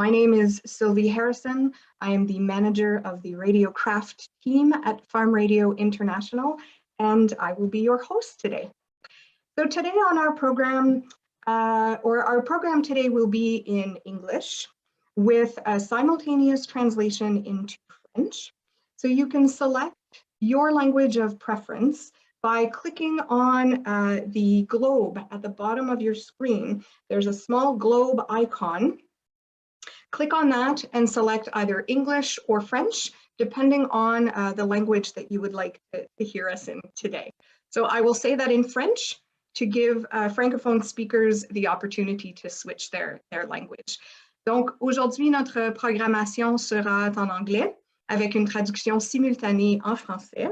My name is Sylvie Harrison. I am the manager of the Radio Craft team at Farm Radio International, and I will be your host today. So today on our program, our program today will be in English with a simultaneous translation into French. So you can select your language of preference by clicking on the globe at the bottom of your screen. There's a small globe icon. Click on that and select either English or French, depending on the language that you would like to hear us in today. So I will say that in French to give francophone speakers the opportunity to switch their language. Donc aujourd'hui, notre programmation sera en anglais avec une traduction simultanée en français.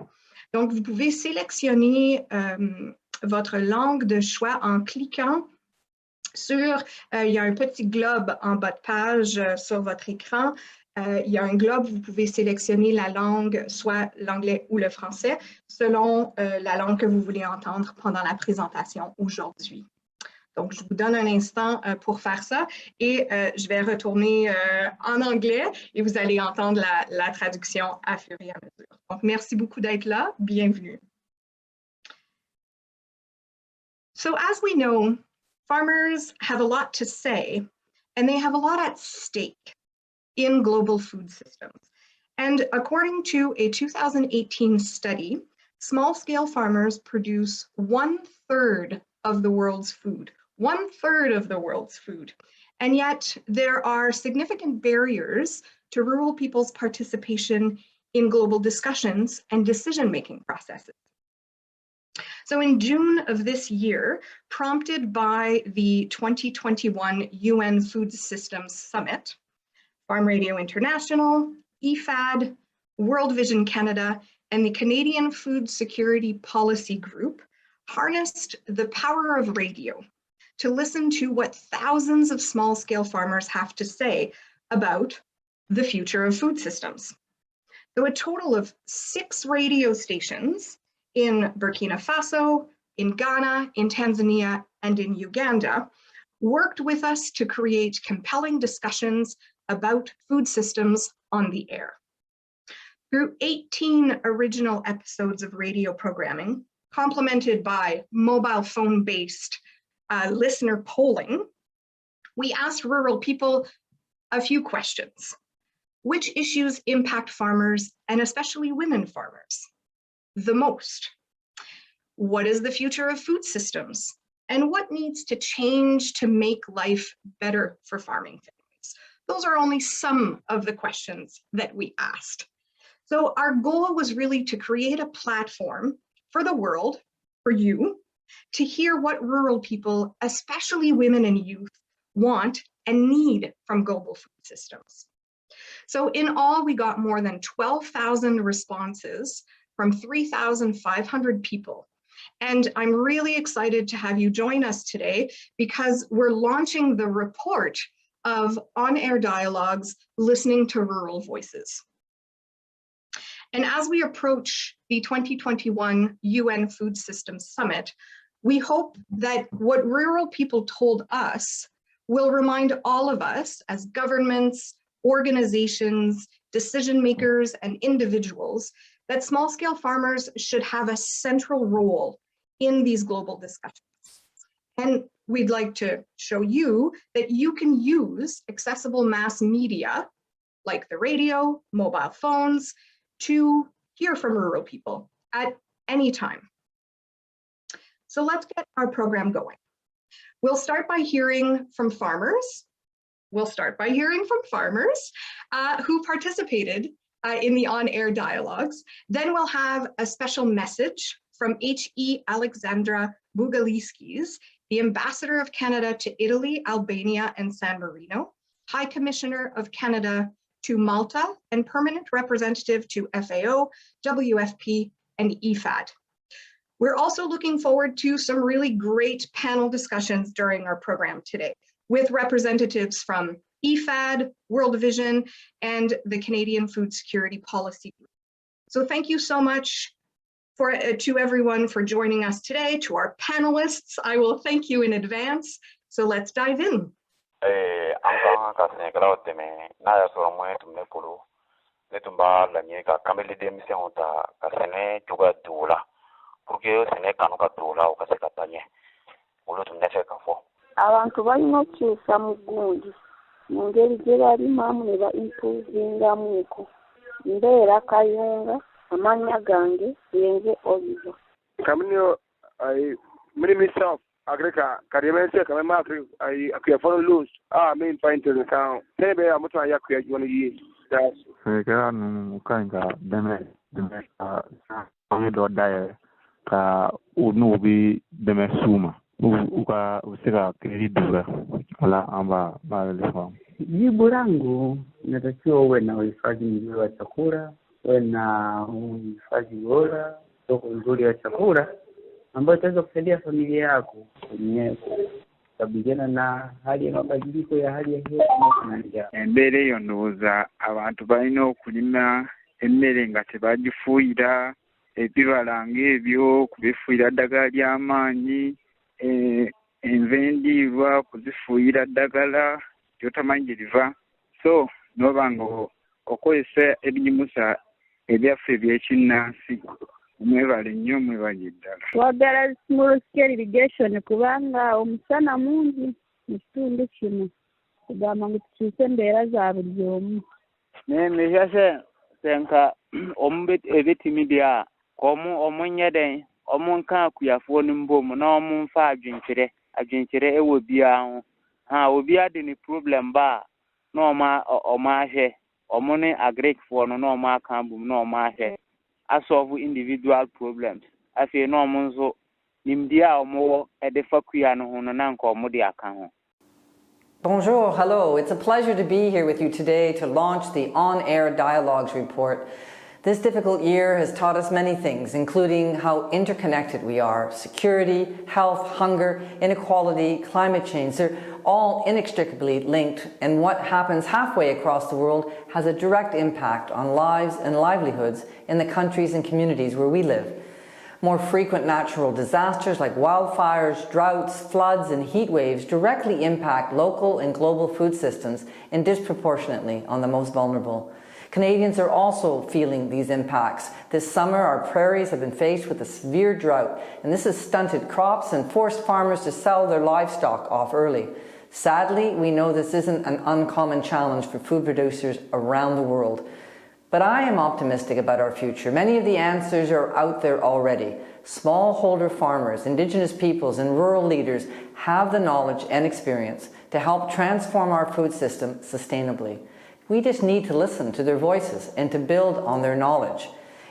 Donc vous pouvez sélectionner votre langue de choix en cliquant sur, il y a un petit globe en bas de page sur votre écran. Il y a un globe, vous pouvez sélectionner la langue, soit l'anglais ou le français, selon la langue que vous voulez entendre pendant la présentation aujourd'hui. Donc, je vous donne un instant pour faire ça et je vais retourner en anglais et vous allez entendre la traduction à fur et à mesure. Donc, merci beaucoup d'être là. Bienvenue. So, as we know, farmers have a lot to say, and they have a lot at stake in global food systems. And according to a 2018 study, small-scale farmers produce 1/3 of the world's food, 1/3 of the world's food. And yet there are significant barriers to rural people's participation in global discussions and decision-making processes. So in June of this year, prompted by the 2021 UN Food Systems Summit, Farm Radio International, IFAD, World Vision Canada, and the Canadian Food Security Policy Group harnessed the power of radio to listen to what thousands of small-scale farmers have to say about the future of food systems. So a total of 6 radio stations in Burkina Faso, in Ghana, in Tanzania, and in Uganda, worked with us to create compelling discussions about food systems on the air. Through 18 original episodes of radio programming, complemented by mobile phone-based listener polling, we asked rural people a few questions. Which issues impact farmers, and especially women farmers, the most? What is the future of food systems? And what needs to change to make life better for farming families? Those are only some of the questions that we asked. So our goal was really to create a platform for the world, for you, to hear what rural people, especially women and youth, want and need from global food systems. So in all, we got more than 12,000 responses from 3,500 people. And I'm really excited to have you join us today because we're launching the report of on-air dialogues, listening to rural voices. And as we approach the 2021 UN Food Systems Summit, we hope that what rural people told us will remind all of us as governments, organizations, decision makers, and individuals that small-scale farmers should have a central role in these global discussions. And we'd like to show you that you can use accessible mass media, like the radio, mobile phones, to hear from rural people at any time. So let's get our program going. We'll start by hearing from farmers. We'll start by hearing from farmers who participated in the on-air dialogues. Then we'll have a special message from H.E. Alexandra Bugaliskis, the Ambassador of Canada to Italy, Albania, and San Marino, High Commissioner of Canada to Malta, and Permanent Representative to FAO, WFP, and IFAD. We're also looking forward to some really great panel discussions during our program today with representatives from IFAD, World Vision, and the Canadian Food Security Policy Group. So thank you so much to everyone for joining us today. To our panelists, I will thank you in advance. So let's dive in. Anga kasne kalaote me na ya so mo tumne pulu netumba la nyeka kamele de mission ta kasne juga dula porque sene kanu ka dula ukaseka tanye ulo tumne fe kafo abantu balina okukyusa mu gundi mu ngeri gye balimamu ne ba improvingamuuko mbeera kayunga amanya gange yenze Oliver Kamunyo many myself agrika karimense kamema akuya follow loose main point in the town tebe amutu ayakuya jona yi das Kaya nung kanga deme kami do daye ka unubi deme suma uka usika kiri dura ala amba maelezo jibu langu inatakiwa uwe na uhifadhi mzuri wa chakula, uwe na uhifadhi bora, soko nzuri ya chakula ambayo itaweza kusaidia familia yako kwenye kukabiliana na hali ya mabadiliko ya hali ya hewa na njaa. Embere yo ndoza abantu balina okulima emmere nga tebagifuuyira ebibalanga ebyo kubifuuyira ddagala ly'amaanyi enva endiirwa kuzifuuyira ddagala lyotamanyi gye liva so noba nga okozesa ebinyimusa ebyaffe ebyekinnansi mwebale nnyo mwebale ddala twagala small scale irrigation kubanga omusana mungi mu kitundu kino kugamba ngu tukyuse embeera za buli omu nemishase senka ebitimi bya omunyede omunka kuyafuoni mbomu n'omunfa ajinkire ewo byaho obi ade ni problem ba n'oma omahe omuni agric fono n'oma kambu n'omahe asolve individual problems afi n'omunzo nimdia omo edefa kuya no hono nanka omudi akaho. Bonjour, hello. It's a pleasure to be here with you today to launch the On-Air Dialogues report. This difficult year has taught us many things, including how interconnected we are. Security, health, hunger, inequality, climate change, they're all inextricably linked, and what happens halfway across the world has a direct impact on lives and livelihoods in the countries and communities where we live. More frequent natural disasters like wildfires, droughts, floods, and heat waves directly impact local and global food systems and disproportionately on the most vulnerable. Canadians are also feeling these impacts. This summer, our prairies have been faced with a severe drought, and this has stunted crops and forced farmers to sell their livestock off early. Sadly, we know this isn't an uncommon challenge for food producers around the world. But I am optimistic about our future. Many of the answers are out there already. Smallholder farmers, Indigenous peoples, and rural leaders have the knowledge and experience to help transform our food system sustainably. We just need to listen to their voices and to build on their knowledge.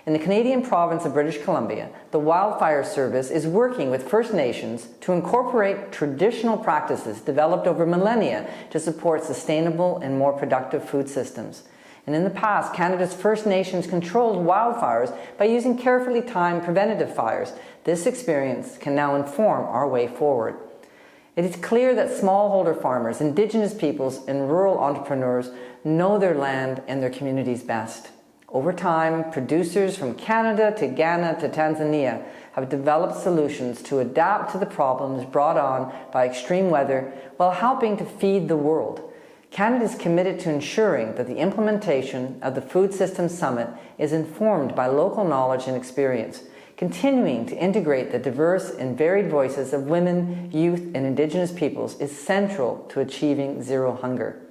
In the Canadian province of British Columbia, the Wildfire Service is working with First Nations to incorporate traditional practices developed over millennia to support sustainable and more productive food systems. And in the past, Canada's First Nations controlled wildfires by using carefully timed preventative fires. This experience can now inform our way forward. It is clear that smallholder farmers, Indigenous peoples, and rural entrepreneurs know their land and their communities best. Over time, producers from Canada to Ghana to Tanzania have developed solutions to adapt to the problems brought on by extreme weather while helping to feed the world. Canada is committed to ensuring that the implementation of the Food Systems Summit is informed by local knowledge and experience, continuing to integrate the diverse and varied voices of women, youth, and Indigenous peoples is central to achieving zero hunger.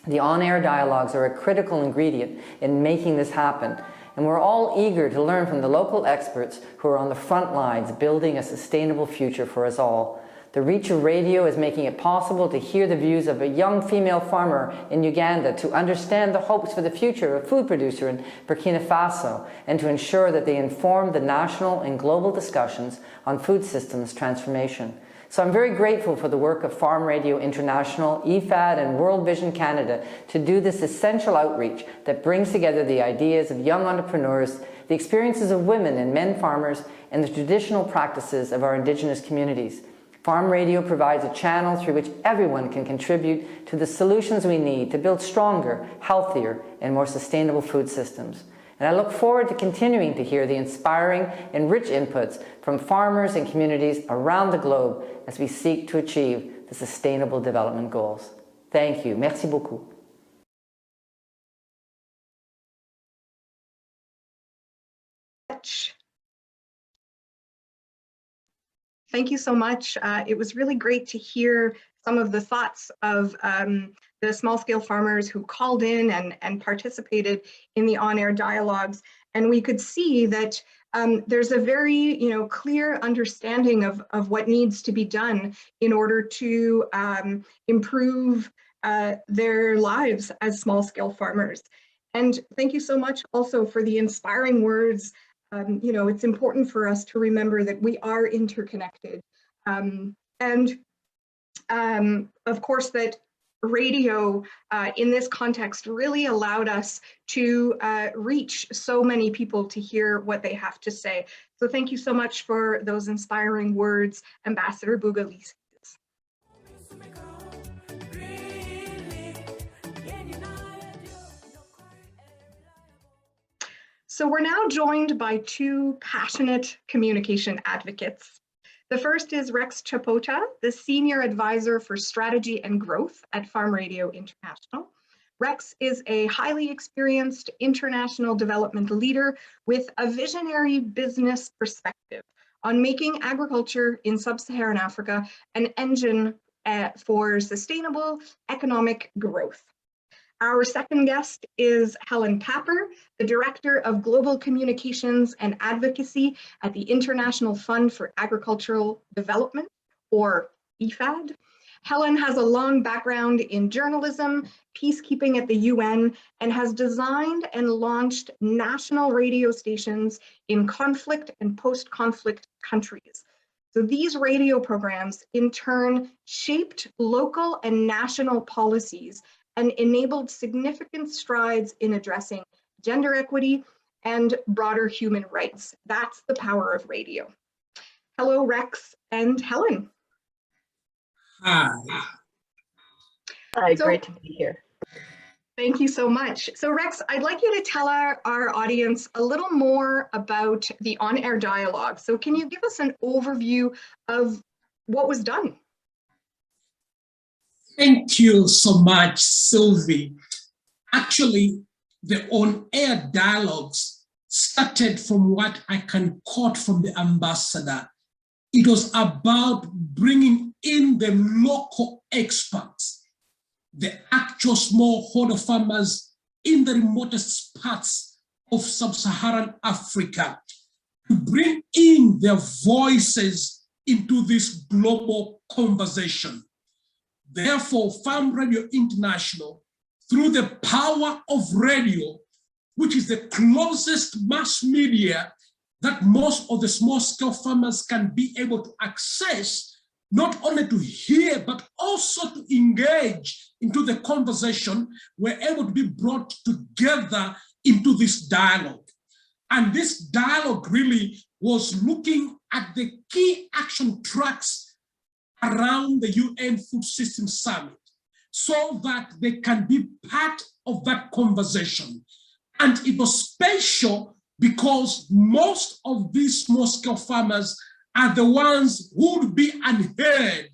The on-air dialogues are a critical ingredient in making this happen, and we're all eager to learn from the local experts who are on the front lines building a sustainable future for us all. The reach of radio is making it possible to hear the views of a young female farmer in Uganda, to understand the hopes for the future of a food producer in Burkina Faso, and to ensure that they inform the national and global discussions on food systems transformation. So I'm very grateful for the work of Farm Radio International, IFAD, and World Vision Canada to do this essential outreach that brings together the ideas of young entrepreneurs, the experiences of women and men farmers, and the traditional practices of our Indigenous communities. Farm Radio provides a channel through which everyone can contribute to the solutions we need to build stronger, healthier, and more sustainable food systems. And I look forward to continuing to hear the inspiring and rich inputs from farmers and communities around the globe as we seek to achieve the Sustainable Development Goals. Thank you. Merci beaucoup. Thank you so much. It was really great to hear some of the thoughts of the small-scale farmers who called in and participated in the on-air dialogues. And we could see that there's a very clear understanding of what needs to be done in order to improve their lives as small-scale farmers. And thank you so much also for the inspiring words. It's important for us to remember that we are interconnected. And of course, that radio in this context really allowed us to reach so many people to hear what they have to say. So thank you so much for those inspiring words, Ambassador Bugalisis. So we're now joined by two passionate communication advocates. The first is Rex Chapota, the Senior Advisor for Strategy and Growth at Farm Radio International. Rex is a highly experienced international development leader with a visionary business perspective on making agriculture in sub-Saharan Africa an engine for sustainable economic growth. Our second guest is Helen Papper, the Director of Global Communications and Advocacy at the International Fund for Agricultural Development, or IFAD. Helen has a long background in journalism, peacekeeping at the UN, and has designed and launched national radio stations in conflict and post-conflict countries. So these radio programs, in turn, shaped local and national policies and enabled significant strides in addressing gender equity and broader human rights. That's the power of radio. Hello, Rex and Helen. Hi. Hi, great to be here. Thank you so much. So Rex, I'd like you to tell our audience a little more about the on-air dialogue. So can you give us an overview of what was done? Thank you so much, Sylvie. Actually, the on-air dialogues started from what I can quote from the ambassador. It was about bringing in the local experts, the actual smallholder farmers in the remotest parts of sub-Saharan Africa, to bring in their voices into this global conversation. Therefore, Farm Radio International, through the power of radio, which is the closest mass media that most of the small-scale farmers can be able to access, not only to hear, but also to engage into the conversation, were able to be brought together into this dialogue. And this dialogue really was looking at the key action tracks around the UN Food System Summit, so that they can be part of that conversation. And it was special because most of these small-scale farmers are the ones who would be unheard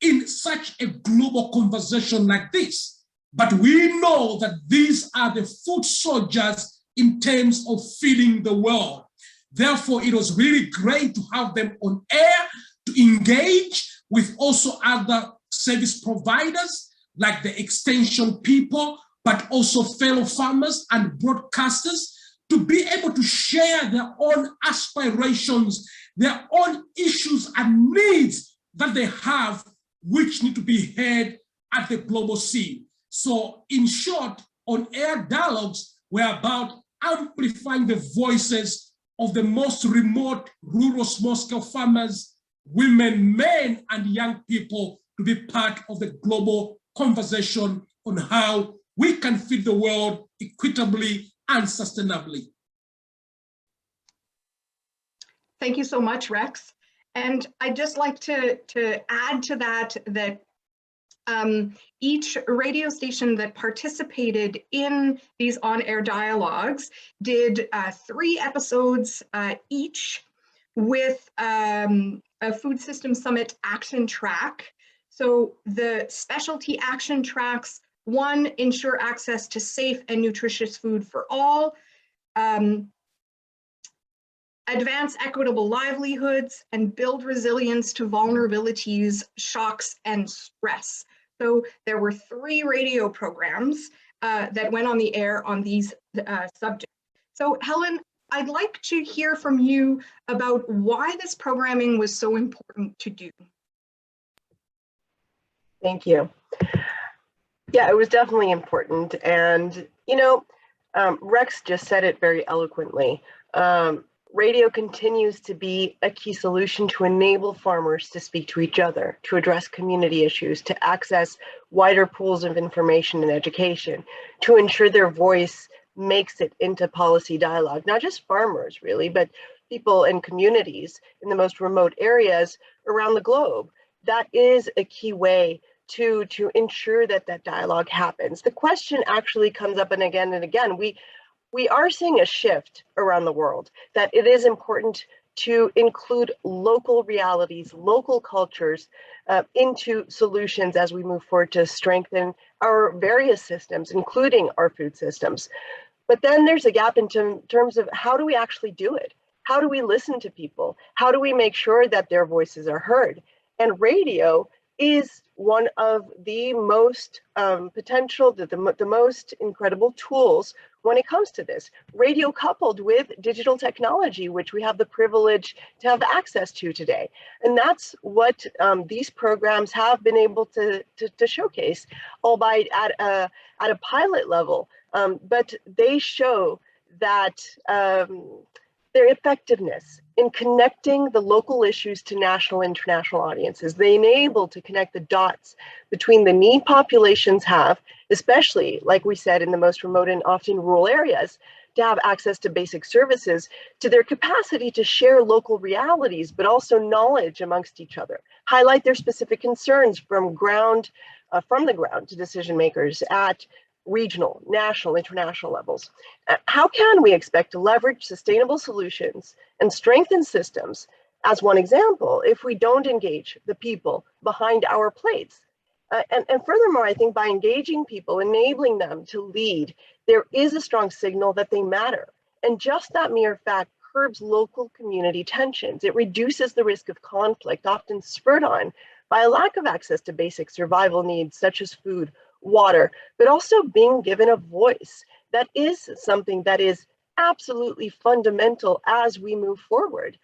in such a global conversation like this. But we know that these are the food soldiers in terms of feeding the world. Therefore, it was really great to have them on air, to engage with also other service providers like the extension people, but also fellow farmers and broadcasters, to be able to share their own aspirations, their own issues and needs that they have, which need to be heard at the global scene. So in short, on-air dialogues were about amplifying the voices of the most remote rural small-scale farmers, women, men, and young people to be part of the global conversation on how we can feed the world equitably and sustainably. Thank you so much, Rex. And I'd just like to add to that, each radio station that participated in these on-air dialogues did 3 episodes each with a Food System Summit action track. So the specialty action tracks, one, ensure access to safe and nutritious food for all, advance equitable livelihoods, and build resilience to vulnerabilities, shocks, and stress. So there were 3 radio programs that went on the air on these subjects. So Helen, I'd like to hear from you about why this programming was so important to do. Thank you. Yeah, it was definitely important. And, you know, Rex just said it very eloquently. Radio continues to be a key solution to enable farmers to speak to each other, to address community issues, to access wider pools of information and education, to ensure their voice makes it into policy dialogue, not just farmers really, but people and communities in the most remote areas around the globe. That is a key way to ensure that that dialogue happens. The question actually comes up and again. We are seeing a shift around the world, that it is important to include local realities, local cultures into solutions as we move forward to strengthen our various systems, including our food systems. But then there's a gap in terms of how do we actually do it? How do we listen to people? How do we make sure that their voices are heard? And radio is one of the most potential, the most incredible tools when it comes to this. Radio coupled with digital technology, which we have the privilege to have access to today. And that's what these programs have been able to showcase, albeit at a pilot level. But they show that their effectiveness in connecting the local issues to national and international audiences. They enable to connect the dots between the need populations have, especially, like we said, in the most remote and often rural areas, to have access to basic services, to their capacity to share local realities, but also knowledge amongst each other, highlight their specific concerns from the ground to decision makers at regional, national, international levels. How can we expect to leverage sustainable solutions and strengthen systems, as one example, if we don't engage the people behind our plates? And furthermore, I think by engaging people, enabling them to lead, there is a strong signal that they matter. And just that mere fact curbs local community tensions. It reduces the risk of conflict, often spurred on by a lack of access to basic survival needs such as food, water, but also being given a voice. That is something that is absolutely fundamental as we move forward.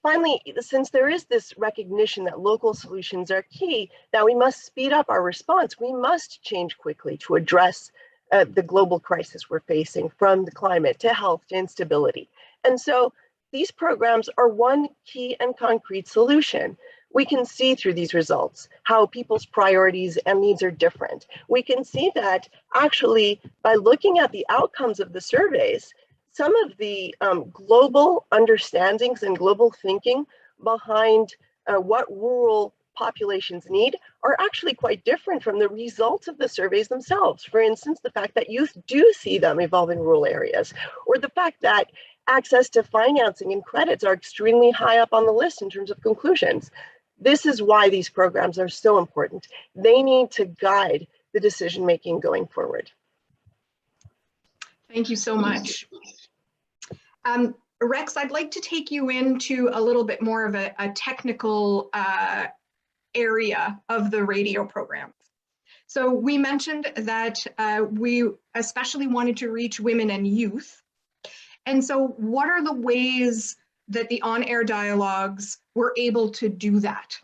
Finally, since there is this recognition that local solutions are key, that we must speed up our response. We must change quickly to address the global crisis we're facing, from the climate to health to instability. And so these programs are one key and concrete solution. We can see through these results how people's priorities and needs are different. We can see that actually by looking at the outcomes of the surveys, some of the global understandings and global thinking behind what rural populations need are actually quite different from the results of the surveys themselves. For instance, the fact that youth do see them evolve in rural areas, or the fact that access to financing and credits are extremely high up on the list in terms of conclusions. This is why these programs are so important. They need to guide the decision-making going forward. Thank you so much. Rex, I'd like to take you into a little bit more of a technical area of the radio programs. So we mentioned that we especially wanted to reach women and youth. And so what are the ways that the on-air dialogues were able to do that?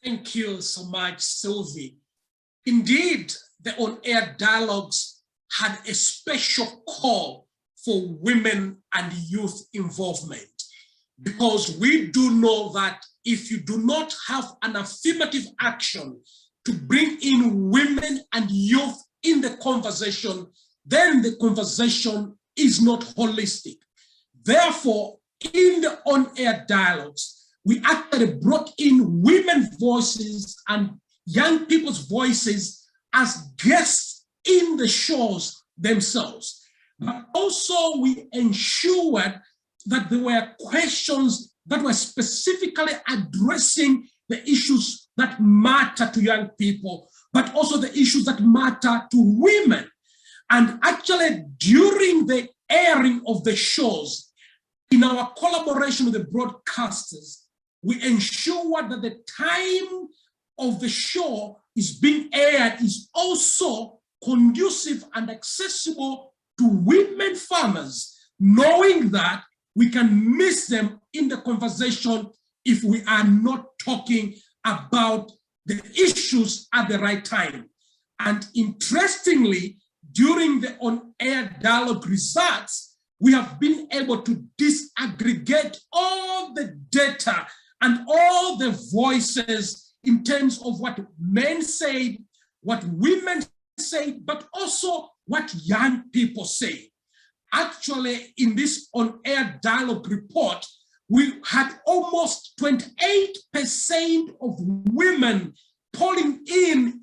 Thank you so much, Sylvie. Indeed, the on-air dialogues had a special call for women and youth involvement, because we do know that if you do not have an affirmative action to bring in women and youth in the conversation, then the conversation is not holistic. Therefore, in the on-air dialogues, we actually brought in women's voices and young people's voices as guests in the shows themselves. But also we ensured that there were questions that were specifically addressing the issues that matter to young people, but also the issues that matter to women. And actually, during the airing of the shows, in our collaboration with the broadcasters, we ensure that the time of the show is being aired is also conducive and accessible to women farmers, knowing that we can miss them in the conversation if we are not talking about the issues at the right time. And interestingly, during the on-air dialogue results, we have been able to disaggregate all the data and all the voices in terms of what men say, what women say, but also what young people say. Actually, in this on-air dialogue report, we had almost 28% of women polling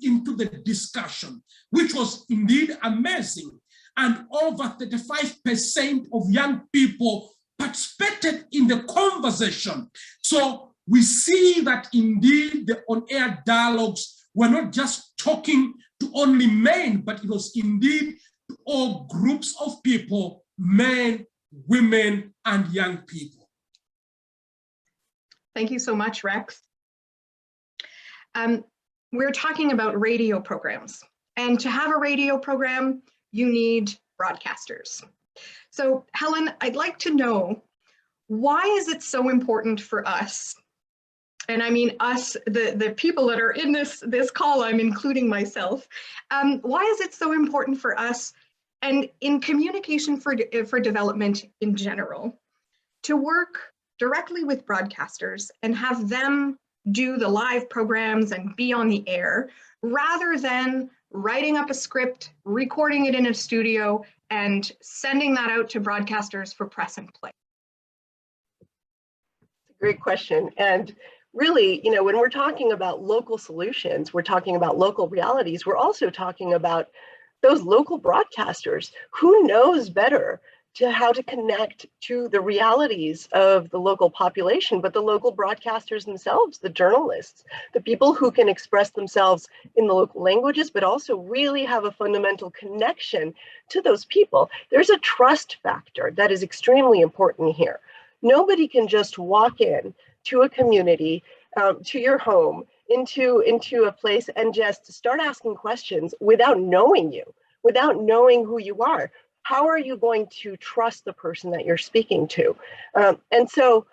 into the discussion, which was indeed amazing. And over 35% of young people participated in the conversation. So we see that indeed the on-air dialogues were not just talking to only men, but it was indeed to all groups of people, men, women, and young people. Thank you so much, Rex. We're talking about radio programs. And to have a radio program, you need broadcasters. So Helen, I'd like to know, why is it so important for us? And I mean us, the people that are in this call, I'm including myself. Why is it so important for us, and in communication for development in general, to work directly with broadcasters and have them do the live programs and be on the air, rather than writing up a script, recording it in a studio, and sending that out to broadcasters for press and play? Great question. And really, you know, when we're talking about local solutions, we're talking about local realities, we're also talking about those local broadcasters. Who knows better to how to connect to the realities of the local population, but the local broadcasters themselves, the journalists, the people who can express themselves in the local languages, but also really have a fundamental connection to those people. There's a trust factor that is extremely important here. Nobody can just walk in to a community, to your home, into a place and just start asking questions without knowing you, without knowing who you are. How are you going to trust the person that you're speaking to? And so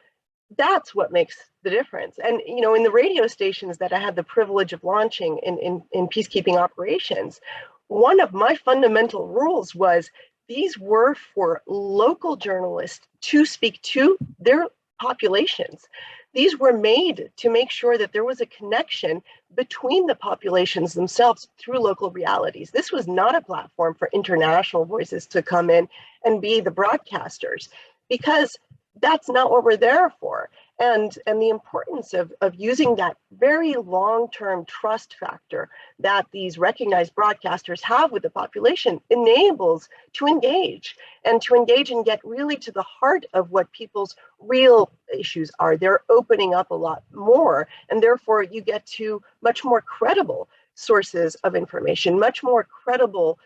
that's what makes the difference. And, you know, in the radio stations that I had the privilege of launching in peacekeeping operations, one of my fundamental rules was these were for local journalists to speak to their populations. These were made to make sure that there was a connection between the populations themselves through local realities. This was not a platform for international voices to come in and be the broadcasters, because that's not what we're there for. And the importance of using that very long-term trust factor that these recognized broadcasters have with the population enables to engage and get really to the heart of what people's real issues are. They're opening up a lot more, and therefore you get to much more credible sources of information, much more credible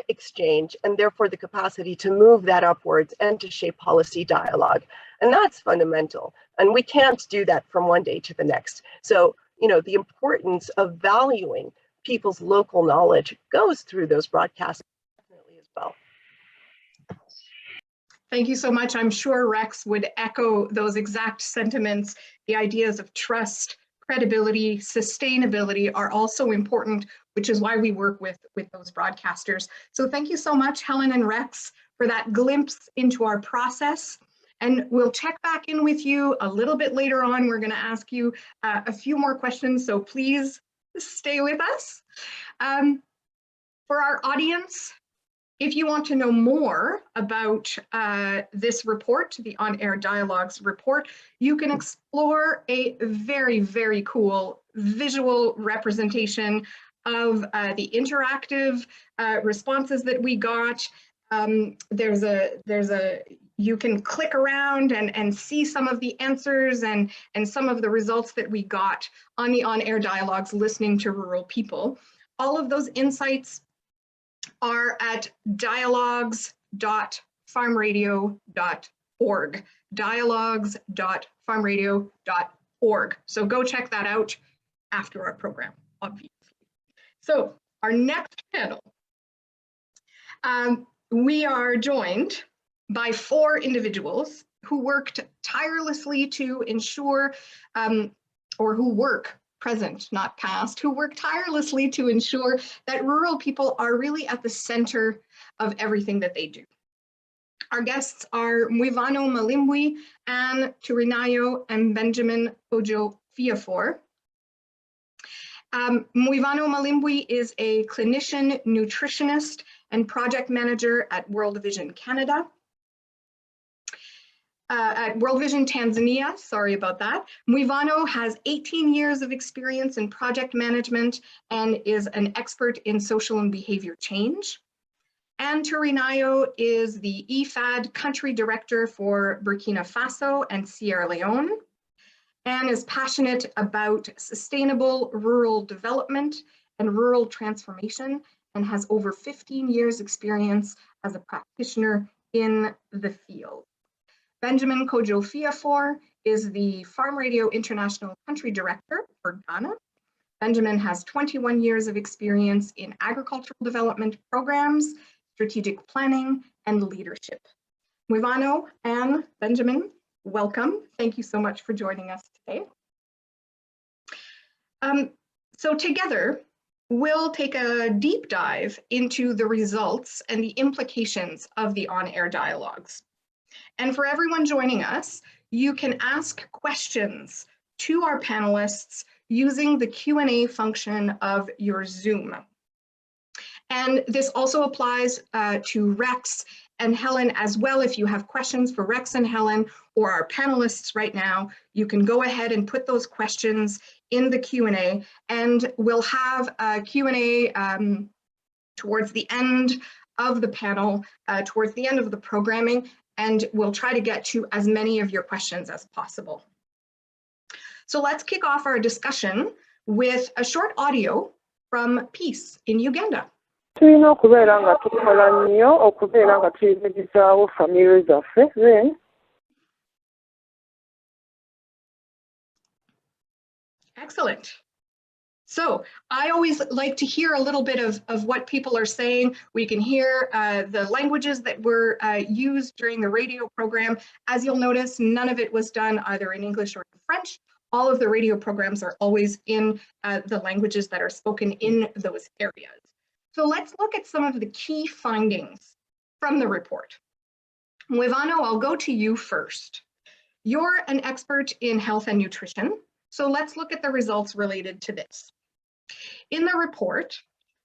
exchange, and therefore the capacity to move that upwards and to shape policy dialogue. And that's fundamental. And we can't do that from one day to the next. So, you know, the importance of valuing people's local knowledge goes through those broadcasts definitely as well. Thank you so much. I'm sure Rex would echo those exact sentiments. The ideas of trust, credibility, sustainability are also important, which is why we work with those broadcasters. So thank you so much, Helen and Rex, for that glimpse into our process. And we'll check back in with you a little bit later on. We're going to ask you a few more questions, so please stay with us. For our audience, if you want to know more about this report, the On-Air Dialogues report, you can explore a very, very cool visual representation of the interactive responses that we got. There's a you can click around and see some of the answers and some of the results that we got on the on-air dialogues listening to rural people. All of those insights are at dialogues.farmradio.org, dialogues.farmradio.org. So go check that out after our program, obviously. So our next panel, we are joined by 4 individuals who worked tirelessly to ensure, or who work present, not past, who work tirelessly to ensure that rural people are really at the center of everything that they do. Our guests are Mwivano Malimbwi, Anne Turinayo, and Benjamin Ojo Fiafor. Mwivano Malimbwi is a clinician, nutritionist, and project manager at World Vision Canada. At World Vision Tanzania, sorry about that. Mwivano has 18 years of experience in project management and is an expert in social and behavior change. Anne Turinayo is the IFAD country director for Burkina Faso and Sierra Leone. Anne is passionate about sustainable rural development and rural transformation and has over 15 years experience as a practitioner in the field. Benjamin Kojo Fiafor is the Farm Radio International Country Director for Ghana. Benjamin has 21 years of experience in agricultural development programs, strategic planning, and leadership. Mwivano, Anne, Benjamin, welcome. Thank you so much for joining us today. So together, we'll take a deep dive into the results and the implications of the on-air dialogues. And for everyone joining us, you can ask questions to our panelists using the Q&A function of your Zoom. And this also applies to Rex and Helen as well. If you have questions for Rex and Helen or our panelists right now, you can go ahead and put those questions in the Q&A, and we'll have a Q&A towards the end of the panel, towards the end of the programming, and we'll try to get to as many of your questions as possible. So let's kick off our discussion with a short audio from Peace in Uganda. tulina okubeera nga tukola nnyo okubeera nga tuyimirizaawo famire zaffe then. Excellent. So I always like to hear a little bit of what people are saying. We can hear the languages that were used during the radio program. As you'll notice, none of it was done either in English or in French. All of the radio programs are always in the languages that are spoken in those areas. So let's look at some of the key findings from the report. Mwivano, I'll go to you first. You're an expert in health and nutrition, so let's look at the results related to this. In the report,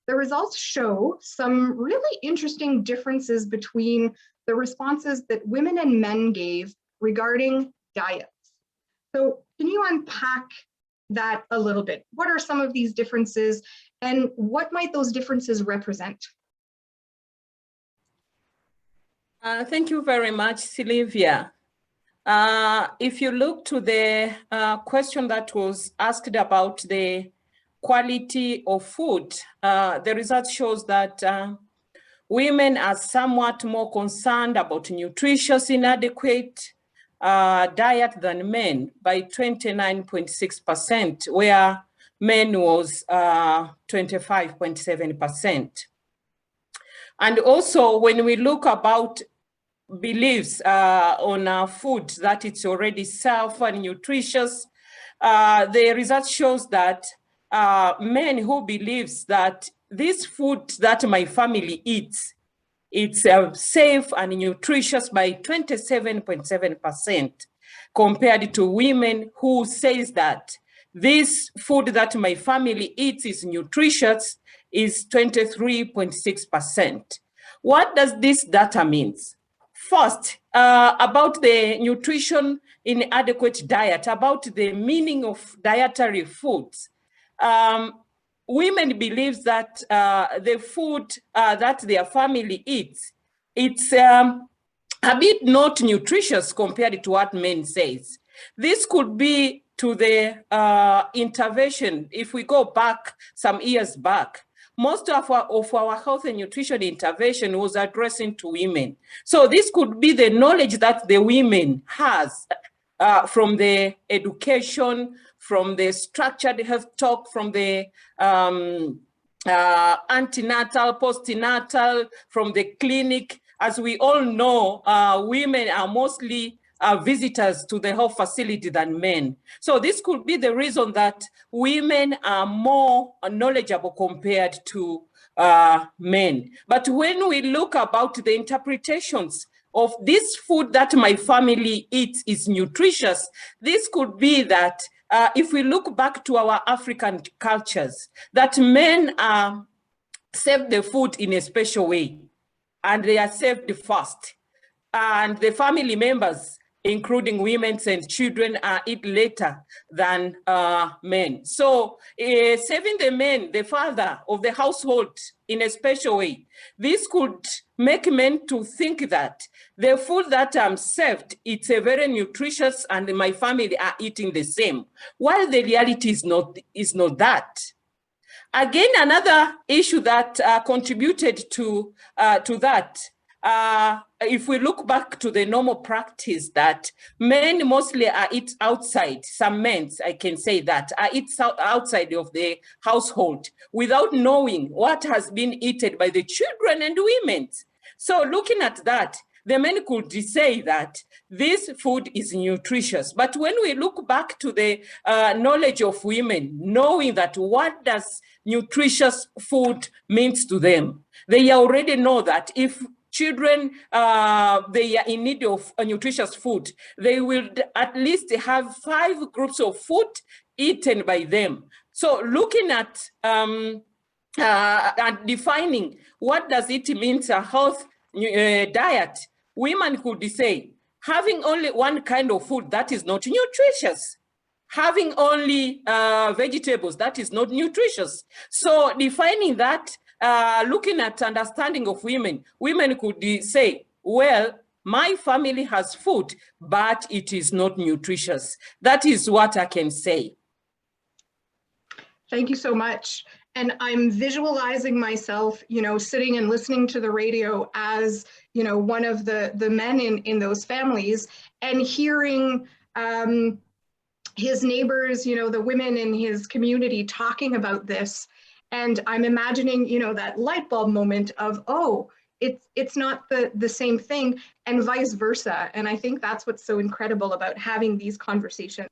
the results show some really interesting differences between the responses that women and men gave regarding diets. So can you unpack that a little bit? What are some of these differences and what might those differences represent? Thank you very much, Sylvia. If you look to the question that was asked about the quality of food, the result shows that women are somewhat more concerned about nutritious inadequate diet than men by 29.6%, where men was 25.7%. And also when we look about beliefs on food that it's already safe and nutritious, the result shows that men who believes that this food that my family eats, it's safe and nutritious by 27.7% compared to women who says that this food that my family eats is nutritious is 23.6%. What does this data mean? First, about the nutrition in adequate diet, about the meaning of dietary foods. Women believe that the food that their family eats, it's a bit not nutritious compared to what men says. This could be to the intervention. If we go back some years back, most of our health and nutrition intervention was addressing to women. So this could be the knowledge that the women has from the education, from the structured health talk, from the antenatal, postnatal, from the clinic. As we all know, women are mostly visitors to the health facility than men. So this could be the reason that women are more knowledgeable compared to men. But when we look about the interpretations of this food that my family eats is nutritious, this could be that if we look back to our African cultures, that men serve the food in a special way, and they are served first. And the family members, including women and children, eat later than men. So serving the men, the father of the household, in a special way, this could make men to think that the food that I'm served, it's a very nutritious and my family are eating the same, while the reality is not that. Again, another issue that contributed to that, if we look back to the normal practice that men mostly eat outside, some men, I can say that, eat outside of the household without knowing what has been eaten by the children and women. So looking at that, the men could say that this food is nutritious. But when we look back to the knowledge of women, knowing that what does nutritious food means to them, they already know that if children, they are in need of a nutritious food, they will at least have 5 groups of food eaten by them. So looking at and defining what does it mean to a health diet, women could say, having only one kind of food, that is not nutritious. Having only vegetables, that is not nutritious. So defining that, looking at understanding of women, women could say, well, my family has food, but it is not nutritious. That is what I can say. Thank you so much. And I'm visualizing myself, sitting and listening to the radio as, one of the men in those families, and hearing his neighbors, the women in his community talking about this. And I'm imagining, that light bulb moment of, oh, it's not the same thing, and vice versa. And I think that's what's so incredible about having these conversations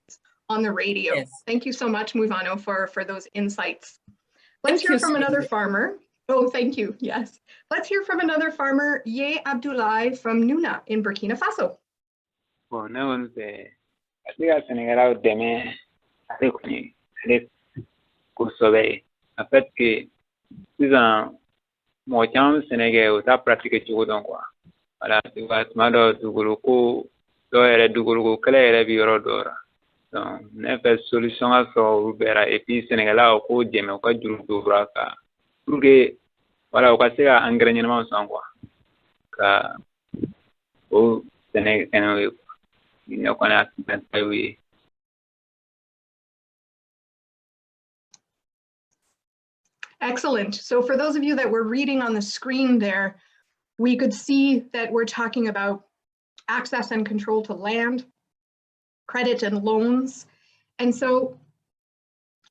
on the radio. Yes. Thank you so much, Muvano, for those insights. Let's hear from another farmer. Oh, thank you. Yes. Let's hear from another farmer, Ye Abdoulaye from Nuna in Burkina Faso. Bon, non, c'est la Sénégal au demain, avec Kosovo. En fait, que disons, moi, tiens, Sénégal, au ta pratique du donc quoi. Voilà, tu vois, tu m'as dit du groupe, du groupe, quel est le bureau d'or? Donc, ne fait solution à ça au Rubera et puis Sénégal au cours de mes cas du Rubera pour que voilà, au cas c'est un ingrédient sans quoi. Car au Sénégal, il ne connaît pas oui. Excellent. So for those of you that were reading on the screen there, we could see that we're talking about access and control to land, credit and loans. And so,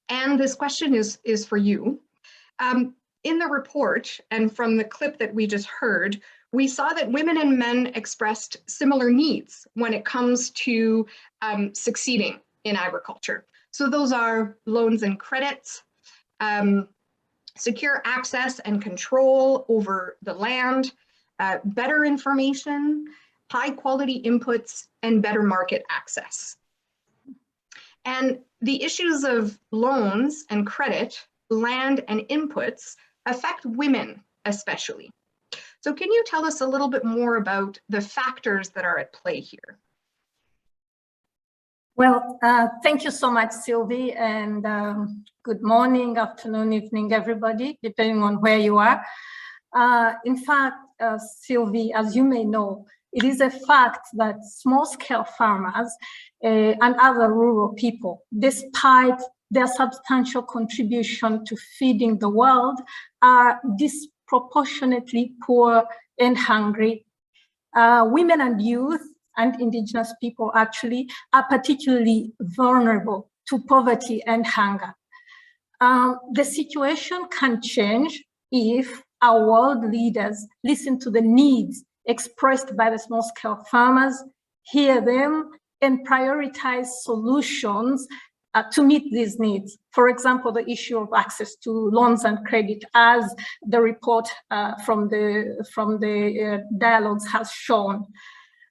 Anne, this question is for you. In the report, and from the clip that we just heard, we saw that women and men expressed similar needs when it comes to succeeding in agriculture. So those are loans and credits, secure access and control over the land, better information, high quality inputs, and better market access. And the issues of loans and credit, land and inputs affect women especially. So can you tell us a little bit more about the factors that are at play here? Well, thank you so much, Sylvie, and good morning, afternoon, evening, everybody, depending on where you are. In fact, Sylvie, as you may know, it is a fact that small-scale farmers and other rural people, despite their substantial contribution to feeding the world, are disproportionately poor and hungry. Women and youth and indigenous people actually are particularly vulnerable to poverty and hunger. The situation can change if our world leaders listen to the needs expressed by the small-scale farmers, hear them, and prioritize solutions to meet these needs. For example, the issue of access to loans and credit, as the report from the dialogues has shown.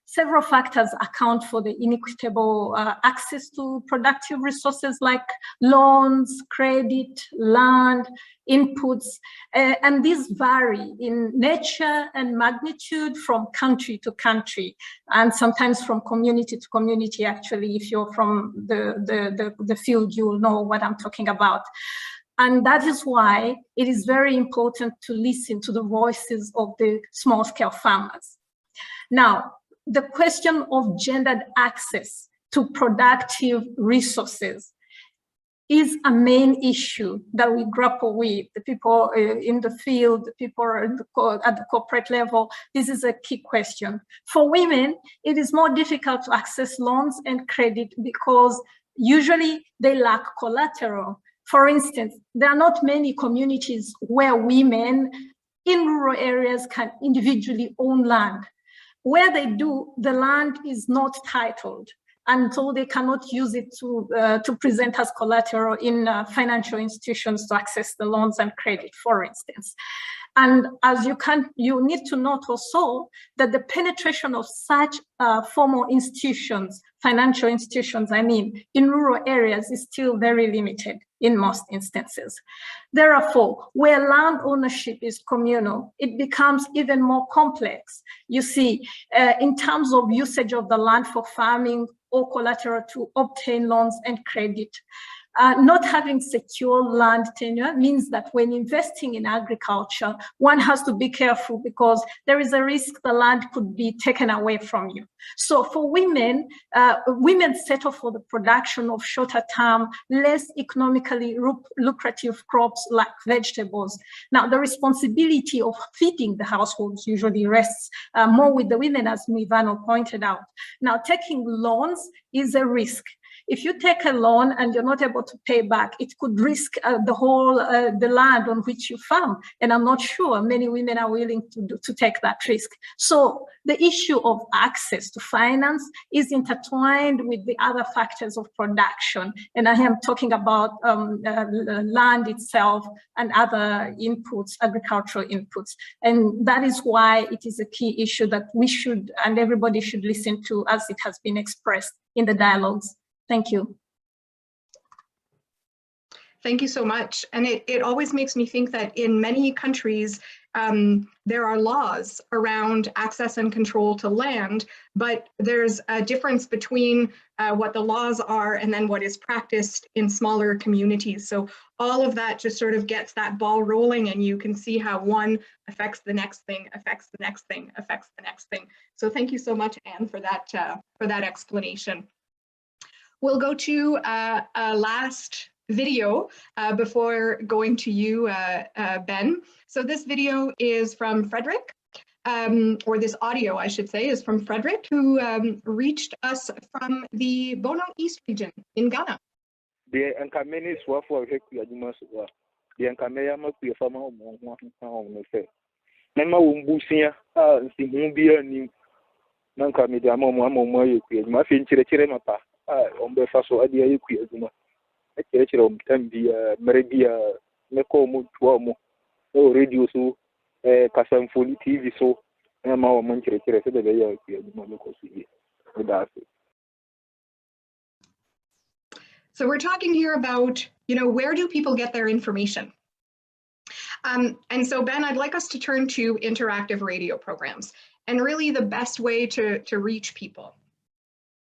Several factors account for the inequitable access to productive resources like loans, credit, land, inputs, and these vary in nature and magnitude from country to country, and sometimes from community to community. Actually, if you're from the field, you will know what I'm talking about. And that is why it is very important to listen to the voices of the small-scale farmers. Now, the question of gendered access to productive resources is a main issue that we grapple with. The people in the field, the people at the corporate level, this is a key question. For women, it is more difficult to access loans and credit because usually they lack collateral. For instance, there are not many communities where women in rural areas can individually own land. Where they do, the land is not titled, and so they cannot use it to present as collateral in financial institutions to access the loans and credit, for instance. And as you need to note also that the penetration of such formal institutions, financial institutions, in rural areas is still very limited in most instances. Therefore, where land ownership is communal, it becomes even more complex. You see, in terms of usage of the land for farming or collateral to obtain loans and credit. Not having secure land tenure means that when investing in agriculture, one has to be careful because there is a risk the land could be taken away from you. So for women, women settle for the production of shorter term, less economically lucrative crops like vegetables. Now, the responsibility of feeding the households usually rests more with the women, as Mivano pointed out. Now, taking loans is a risk. If you take a loan and you're not able to pay back, it could risk the land on which you farm. And I'm not sure many women are willing to take that risk. So the issue of access to finance is intertwined with the other factors of production. And I am talking about land itself and other inputs, agricultural inputs. And that is why it is a key issue that we should, and everybody should listen to as it has been expressed in the dialogues. Thank you. Thank you so much. And it always makes me think that in many countries, there are laws around access and control to land, but there's a difference between what the laws are and then what is practiced in smaller communities. So all of that just sort of gets that ball rolling, and you can see how one affects the next thing, affects the next thing, affects the next thing. So thank you so much, Anne, for that explanation. We'll go to a last video before going to you, Ben. So this video is from Frederick, or this audio, I should say, is from Frederick, who reached us from the Bono East region in Ghana. The Enkameni Swaf for Hekuyamas, the Enkamea must be a farmer of one say. Nema Wumbusia, Simumbia new Nanka Midamo, Mamo, my fincher, Mapa. On the first idea you create, a church of Tambia, Meribia, Nekomo, Tuomo, no radio so, Casam Fully TV so, and our Manchester, the way I create the So we're talking here about, where do people get their information? And so, Ben, I'd like us to turn to interactive radio programs and really the best way to reach people.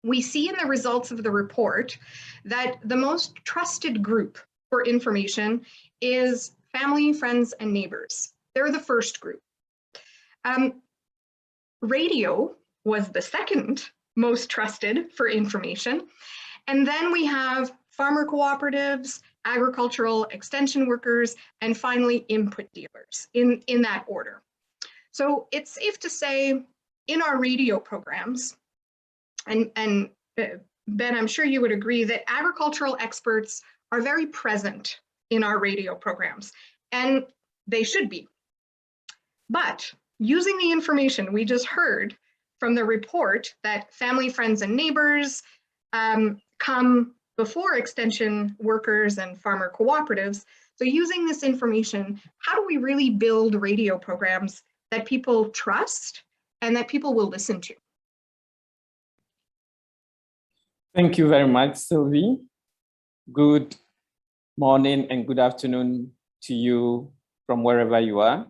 We see in the results of the report that the most trusted group for information is family, friends, and neighbors. They're the first group. Radio was the second most trusted for information. And then we have farmer cooperatives, agricultural extension workers, and finally input dealers in that order. So it's safe to say in our radio programs, and Ben, I'm sure you would agree that agricultural experts are very present in our radio programs, and they should be. But using the information we just heard from the report that family, friends, and neighbors come before extension workers and farmer cooperatives, so using this information, how do we really build radio programs that people trust and that people will listen to? Thank you very much, Sylvie. Good morning and good afternoon to you from wherever you are.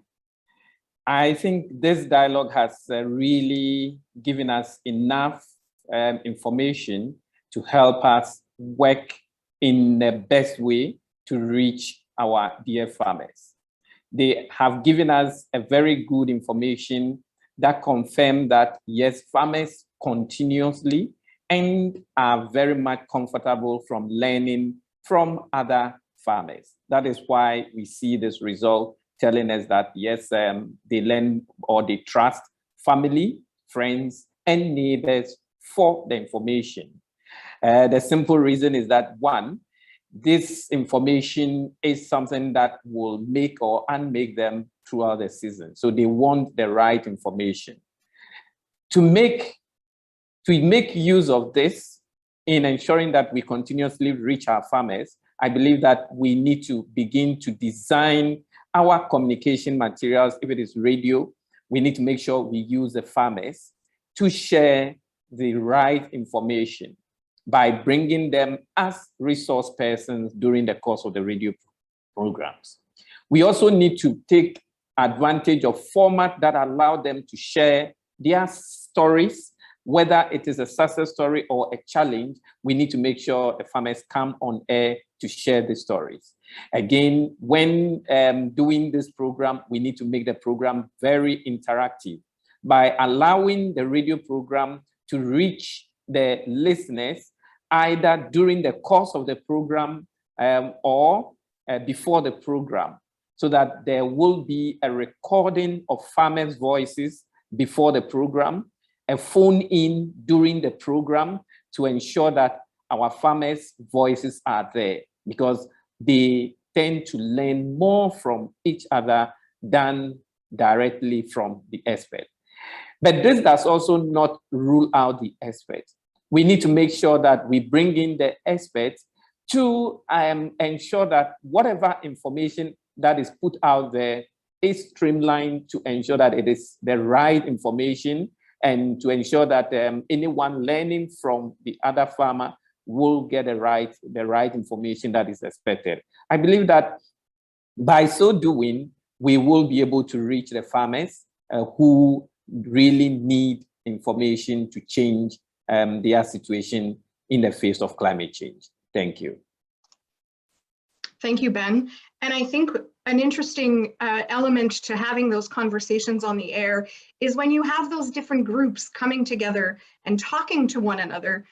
I think this dialogue has really given us enough information to help us work in the best way to reach our dear farmers. They have given us a very good information that confirm that yes, farmers continuously and are very much comfortable from learning from other farmers. That is why we see this result telling us that yes, they learn or they trust family, friends, and neighbors for the information. The simple reason is that one, this information is something that will make or unmake them throughout the season. So they want the right information. To make use of this in ensuring that we continuously reach our farmers, I believe that we need to begin to design our communication materials. If it is radio, we need to make sure we use the farmers to share the right information by bringing them as resource persons during the course of the radio programs. We also need to take advantage of format that allow them to share their stories, whether it is a success story or a challenge. We need to make sure the farmers come on air to share the stories. Again, when doing this program, we need to make the program very interactive by allowing the radio program to reach the listeners either during the course of the program or before the program, so that there will be a recording of farmers' voices before the program, a phone in during the program to ensure that our farmers' voices are there, because they tend to learn more from each other than directly from the expert. But this does also not rule out the experts. We need to make sure that we bring in the experts to ensure that whatever information that is put out there is streamlined to ensure that it is the right information and to ensure that anyone learning from the other farmer will get the right information that is expected. I believe that by so doing, we will be able to reach the farmers who really need information to change their situation in the face of climate change. Thank you. Thank you, Ben. And I think an interesting element to having those conversations on the air is when you have those different groups coming together and talking to one another,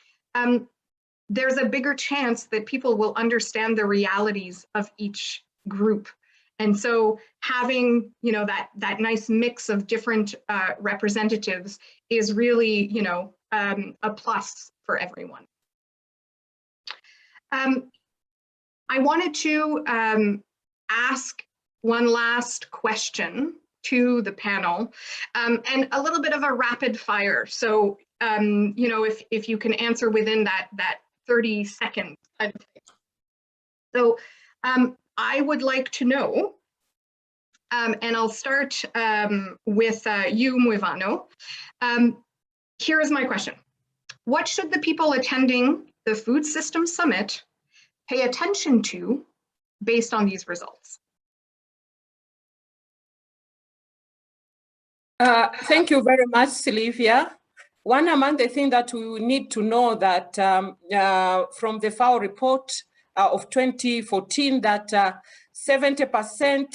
there's a bigger chance that people will understand the realities of each group. And so having, that nice mix of different representatives is really, a plus for everyone. I wanted to ask one last question to the panel, and a little bit of a rapid fire. So, if you can answer within that 30 seconds. So I would like to know, and I'll start with you, Mwivano. Here is my question. What should the people attending the Food Systems Summit pay attention to based on these results? Thank you very much, Sylvia. One among the things that we need to know that from the FAO report of 2014, that 70%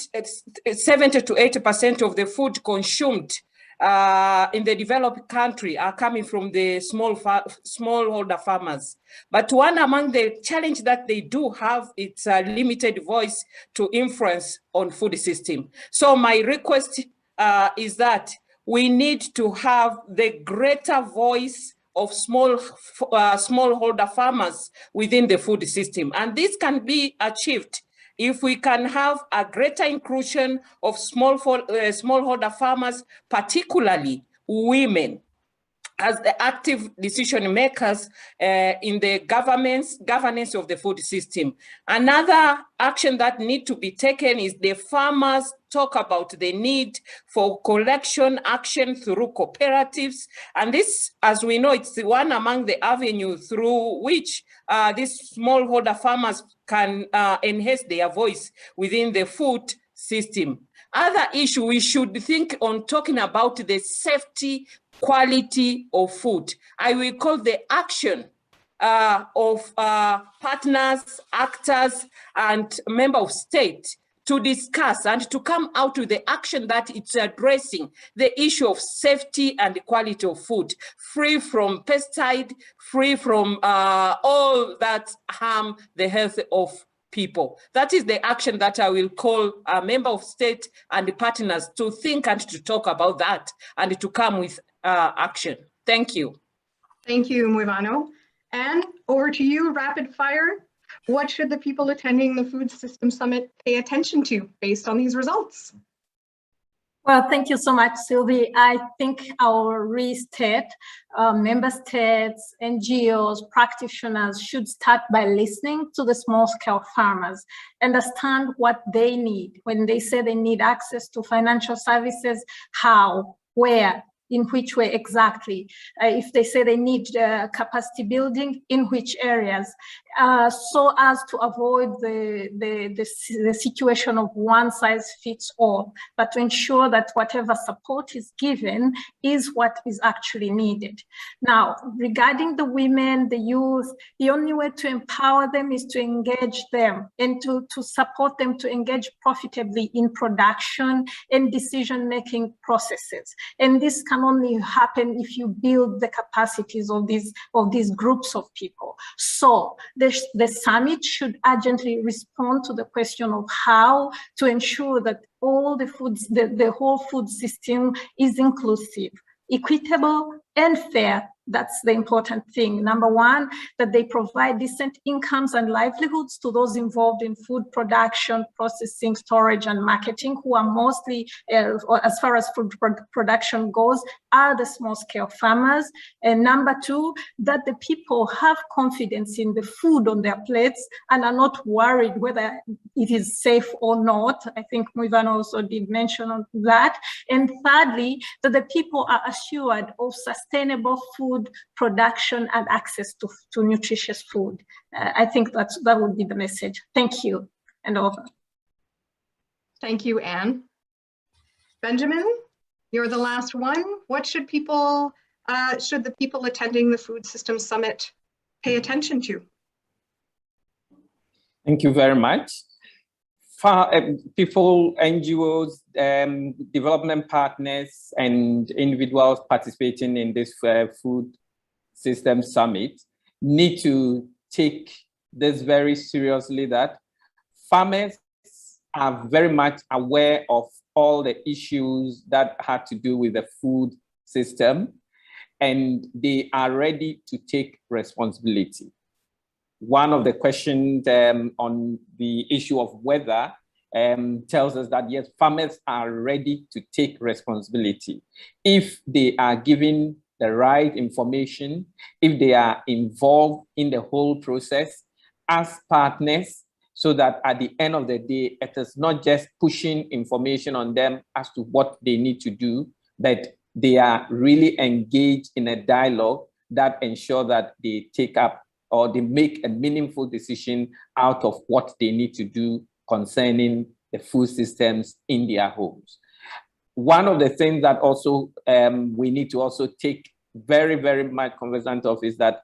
to 80% of the food consumed in the developed country are coming from the smallholder farmers. But one among the challenge that they do have, it's a limited voice to influence on food system. So my request is that we need to have the greater voice of smallholder farmers within the food system. And this can be achieved if we can have a greater inclusion of smallholder farmers, particularly women, as the active decision makers in the governance of the food system. Another action that need to be taken is the farmers talk about the need for collection action through cooperatives. And this, as we know, it's one among the avenues through which these smallholder farmers can enhance their voice within the food system. Other issue, we should think on talking about the safety quality of food. I will call the action of partners, actors, and members of state to discuss and to come out with the action that it's addressing the issue of safety and the quality of food, free from pesticide, free from all that harm the health of people. That is the action that I will call a member of state and the partners to think and to talk about that and to come with action. Thank you. Thank you, Mwivano. Anne, over to you, rapid fire. What should the people attending the Food System Summit pay attention to based on these results? Well, thank you so much, Sylvie. I think our state, member states, NGOs, practitioners should start by listening to the small-scale farmers, understand what they need. When they say they need access to financial services, how, where, in which way exactly? If they say they need capacity building, in which areas? So as to avoid the situation of one size fits all, but to ensure that whatever support is given is what is actually needed. Now, regarding the women, the youth, the only way to empower them is to engage them and to support them to engage profitably in production and decision-making processes. And this can only happen if you build the capacities of these groups of people. So the summit should urgently respond to the question of how to ensure that all the foods, the whole food system is inclusive, equitable, and fair. That's the important thing. Number one, that they provide decent incomes and livelihoods to those involved in food production, processing, storage, and marketing, who are mostly, as far as food production goes, are the small-scale farmers. And number two, that the people have confidence in the food on their plates and are not worried whether it is safe or not. I think Mwivano also did mention on that. And thirdly, that the people are assured of sustainable food production and access to nutritious food. I think that would be the message. Thank you, and over. Thank you, Anne. Benjamin, you're the last one. What should the people attending the Food System Summit pay attention to? Thank you very much. People, NGOs, development partners, and individuals participating in this Food System Summit need to take this very seriously, that farmers are very much aware of all the issues that have to do with the food system, and they are ready to take responsibility. One of the questions on the issue of weather tells us that, yes, farmers are ready to take responsibility if they are given the right information, if they are involved in the whole process as partners, so that at the end of the day, it is not just pushing information on them as to what they need to do, but they are really engaged in a dialogue that ensure that they take up or they make a meaningful decision out of what they need to do concerning the food systems in their homes. One of the things that also we need to also take very, very much cognizance of is that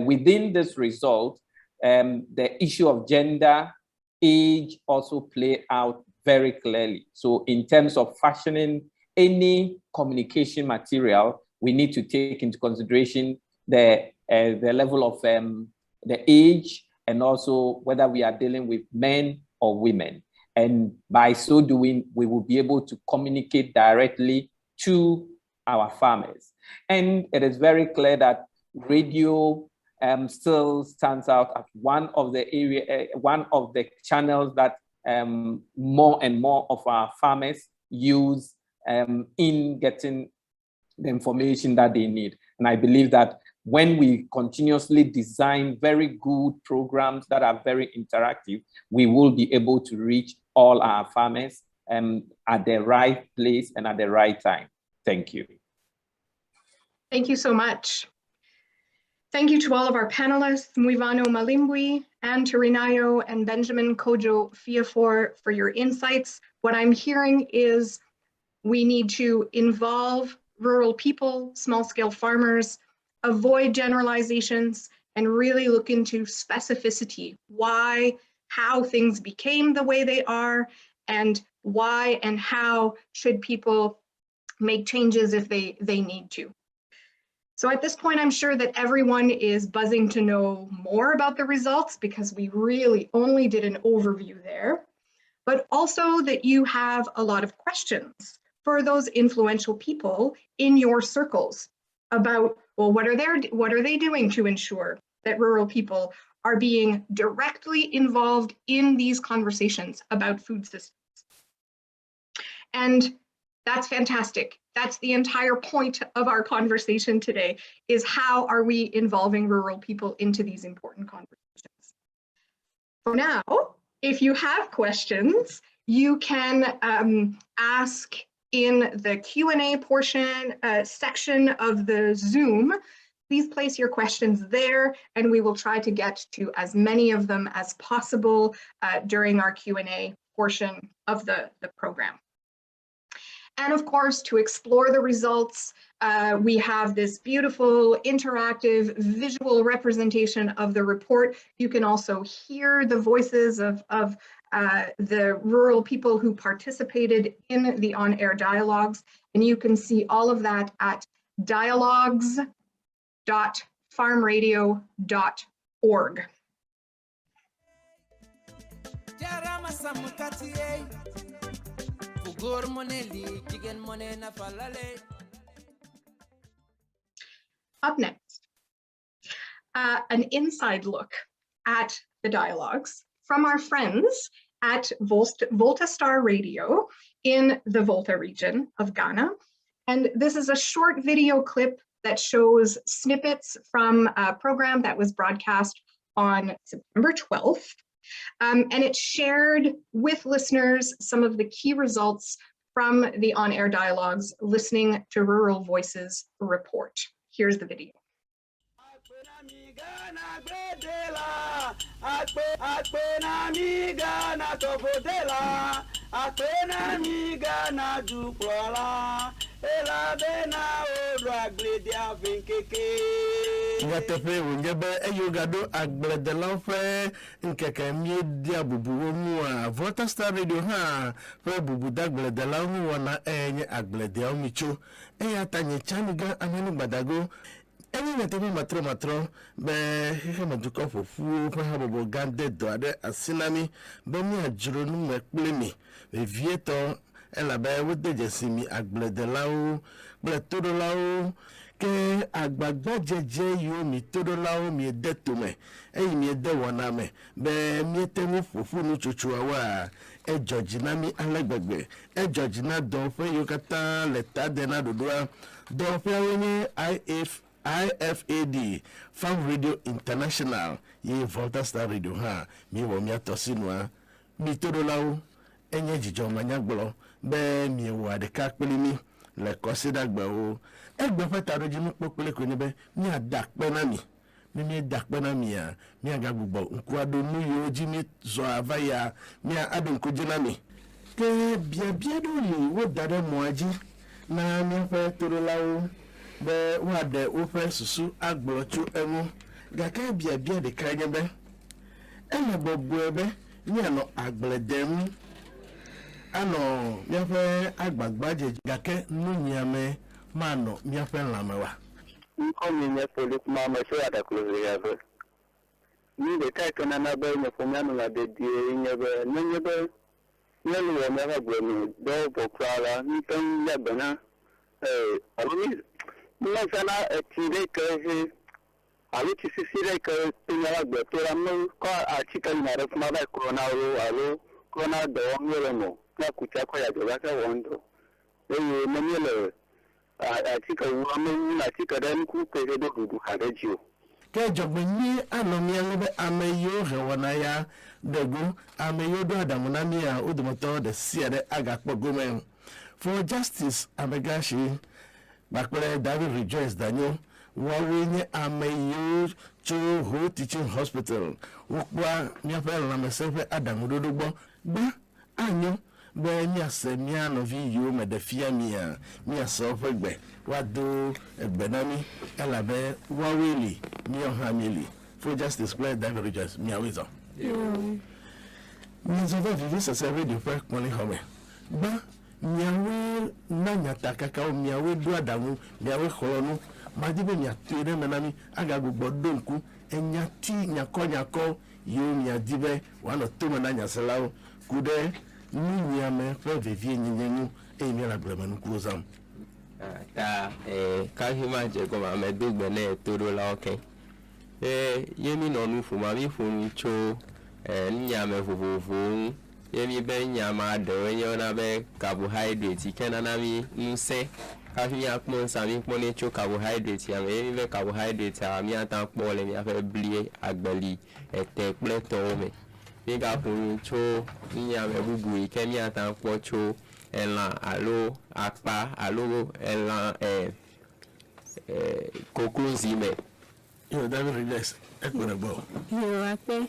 within this result, the issue of gender, age also play out very clearly. So in terms of fashioning any communication material, we need to take into consideration the level of the age, and also whether we are dealing with men or women. And by so doing, we will be able to communicate directly to our farmers. And it is very clear that radio still stands out as one of the channels that more and more of our farmers use in getting the information that they need. And I believe that when we continuously design very good programs that are very interactive, we will be able to reach all our farmers at the right place and at the right time. Thank you. Thank you so much. Thank you to all of our panelists, Muivano Malimbwi, Anne Turinayo, and Benjamin Kojo Fiafor for your insights. What I'm hearing is we need to involve rural people, small-scale farmers, avoid generalizations, and really look into specificity, why, how things became the way they are, and why and how should people make changes if they need to. So at this point, I'm sure that everyone is buzzing to know more about the results because we really only did an overview there, but also that you have a lot of questions for those influential people in your circles about, well, what are they doing to ensure that rural people are being directly involved in these conversations about food systems? And that's fantastic. That's the entire point of our conversation today, is how are we involving rural people into these important conversations? For now, if you have questions, you can ask in the Q&A portion section of the Zoom. Please place your questions there, and we will try to get to as many of them as possible during our Q&A portion of the program. And of course, to explore the results, we have this beautiful interactive visual representation of the report. You can also hear the voices of the rural people who participated in the on-air dialogues. And you can see all of that at dialogues.farmradio.org. Up next, an inside look at the dialogues from our friends at Volta Star Radio in the Volta region of Ghana. And this is a short video clip that shows snippets from a program that was broadcast on September 12th. And it shared with listeners some of the key results from the on-air dialogues, listening to Rural Voices report. Here's the video. Ngatepe unjebe eyugado agbledela fe nkeke mi dia bubu mu a Volta Star Radio ha fe bubu dagbledela hu wana enye agblede omicho eya tanye chaniga anani gbadago enyi netebe matro be hehe maduko fofu fa ha bobo gande do ade asinami be mi ajuro nu mekplemi be vieto ela be wode jesimi agbledela hu bletodela hu ke agbagba jeje yo mi todolawo mi edetome eyi mi edewona me be mi tenu fofu nu chuchu awa e Georgina mi alegbegbe e Georgina do fe yo kata leta de na dodua do fe wenye IFAD Farm Radio International ye Volta Star Radio ha mi wo mi atosinwa mi todolawo enye jijo manyagbolo be mi wa de ka pele mi le kosidagbe o egbe feta roji mi popole ko nibe mi adakpe na mi dakpe na mi ya mi aga gbugbo nkwado nu yo ji mi zo avaya mi adon ko jina mi ke bia do li wo dade mo aji na mi fe torolawo be wa de o fe susu agborochu emu ga ka bia de kranye be ene bobu ebe mi ano agbledem ano miafe agbagbaje gake nunyame mano miafe lamewa nkomi nye police mama so adakulo yabe ni de kai kana na be nye fomano na de die nyebe nyebe nyelu wa mera gwenu do pokrala ni tan ya bana alumi no sana tire ke alu ti sisire ke tinyala gbe to ra mo ko achika ni re kuma ba corona alo corona do ngere mo na kucha ko ya joga ka wondo menele achika wa mo na achika dan ku pe do dudu harejo ke jogbeni anomia ngebe ameyo hewana ya degu ameyo do adamuna mia odumoto de siade agakpo gomen for justice abegashi bakpere David Rejoice Daniel wawenye ameyo cho ho teaching hospital wokwa miafe la mesefe adamudodo gba anyo be mi asemia no vi yo medefia mia mi asofe gbe wado egbenami elabe waweli mi ohamili for justice play David Rejoice mi awizo mi zo vivi se radio per money home ba miawe nanya takaka o miawe do adamu miawe khonu madibe mi atire menami aga gbogbo donku enyati nyako yo mi adibe wano to menanya selao kude ni nyame fe vivie nyenyenyu emi la glemanu kuzam ta kahima je ko ma me dugbe na toro la oken yemi no nu fu ma mi fu ni cho nyame vovovo yemi be nyama do enyo na be carbohydrate kena na mi nse kahia kpon sami kpon ni cho carbohydrate ya yemi be carbohydrate a mi atan po le mi afa blie agbali ete pleto me mi ga fu cho nyame bubu ikemi atan po cho elan alo apa alo elan kokunzi me yo David Rejoice ekwebo yo ape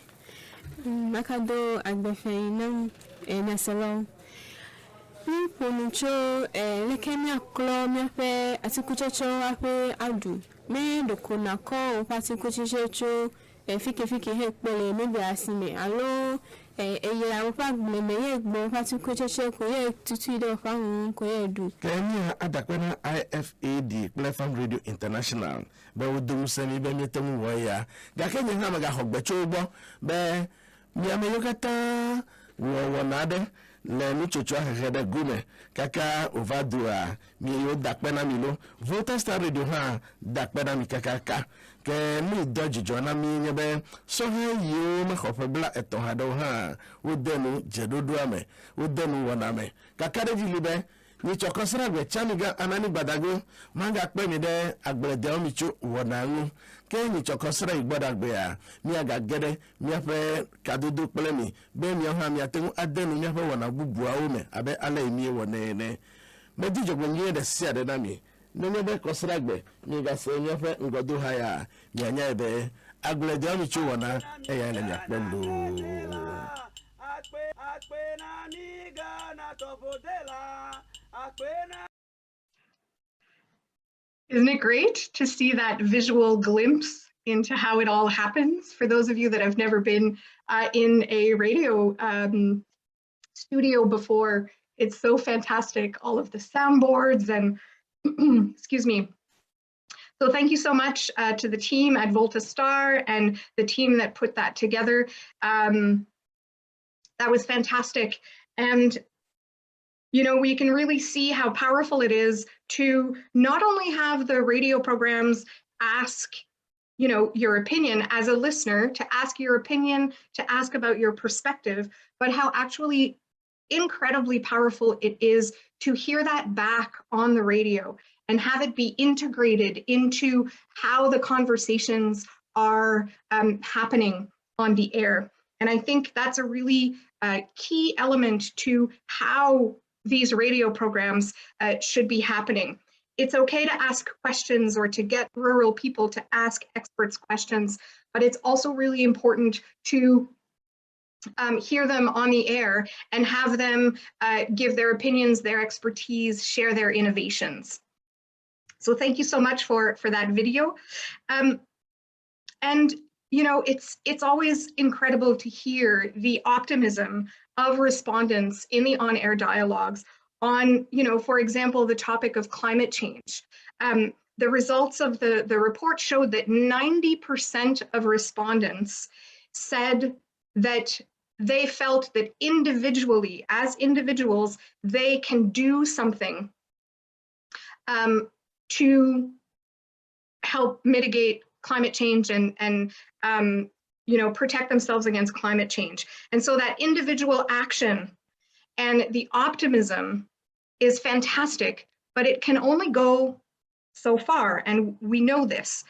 makado agbefeyin na salon ni ponucho lekemia klo mi ape atikuchocho ape adu me dokona ko patikuchocho fike he pole mebi asime alo eyera opa memeye gbo patikuchocho ko ye tutu do fahun ko ye du kenya adakwena IFAD Platform Radio International be wodum semi be metemu waya ga kenya ha maga hogbecho ugbo be mi ameyokata wo nade le ni chocho ahede gume kaka ovadua mi yo dakpena mi lo Volta Star Radio ha dakpena mi kaka ke mi doji jona mi nyebe so ha yo me khofebla eto hado ha wodenu jedodo ame wodenu woname kaka de libe ni chokosra gbe chamiga anani badago manga pe mi de agbrede omi chu wonanu ke ni chokosra igbodagbe ya mi aga gede mi ape kadudu plemi be mi ha mi atenu adenu mi ape wona bubu awome abe ala emi wonene me di jogbo mi de sia de na mi no be kosra gbe mi ga se mi ape ngodo ha ya mi anya ebe agbrede omi chu wona e ya le mi apendo Isn't it great to see that visual glimpse into how it all happens? For those of you that have never been in a radio studio before, it's so fantastic, all of the soundboards and, excuse me. So thank you so much to the team at Volta Star and the team that put that together. That was fantastic. And you know, we can really see how powerful it is to not only have the radio programs ask, you know, your opinion as a listener, to ask your opinion, to ask about your perspective, but how actually incredibly powerful it is to hear that back on the radio and have it be integrated into how the conversations are happening on the air. And I think that's a really key element to how these radio programs should be happening. It's okay to ask questions or to get rural people to ask experts questions, but it's also really important to hear them on the air and have them give their opinions, their expertise, share their innovations. So thank you so much for that video. And you know, it's always incredible to hear the optimism of respondents in the on-air dialogues on, for example, the topic of climate change. The results of the report showed that 90% of respondents said that they felt that individually, as individuals, they can do something to help mitigate climate change and protect themselves against climate change. And so that individual action and the optimism is fantastic, but it can only go so far, and we know this.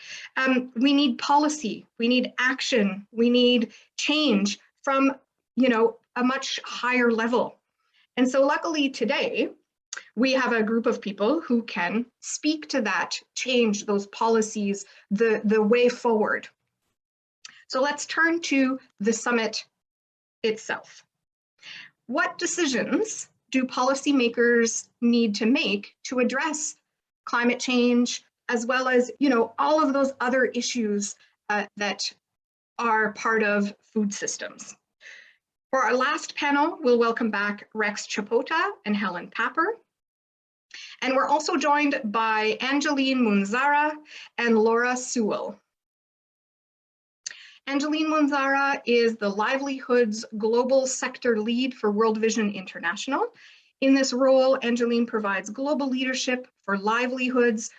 We need policy, we need action, we need change from, a much higher level. And so luckily today, we have a group of people who can speak to that change, those policies, the way forward. So let's turn to the summit itself. What decisions do policymakers need to make to address climate change, as well as, all of those other issues that are part of food systems? For our last panel, we'll welcome back Rex Chapota and Helen Papper. And we're also joined by Angeline Munzara and Laura Sewell. Angeline Munzara is the Livelihoods Global Sector Lead for World Vision International. In this role, Angeline provides global leadership for livelihoods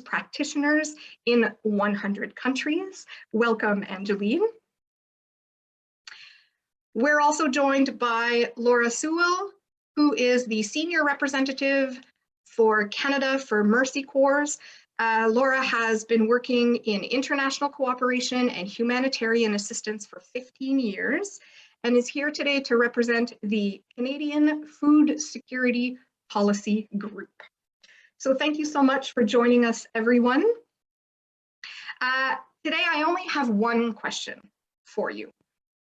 practitioners in 100 countries. Welcome, Angeline. We're also joined by Laura Sewell, who is the Senior Representative for Canada for Mercy Corps. Laura has been working in international cooperation and humanitarian assistance for 15 years and is here today to represent the Canadian Food Security Policy Group. So thank you so much for joining us, everyone. Today, I only have one question for you,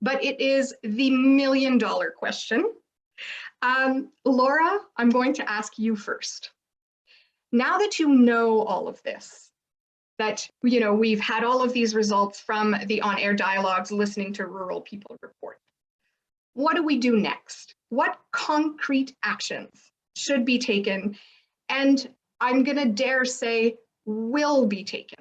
but it is the million-dollar question. Laura, I'm going to ask you first. Now that you know all of this, that we've had all of these results from the on-air dialogues, listening to Rural People Report, what do we do next? What concrete actions should be taken, and I'm gonna dare say will be taken?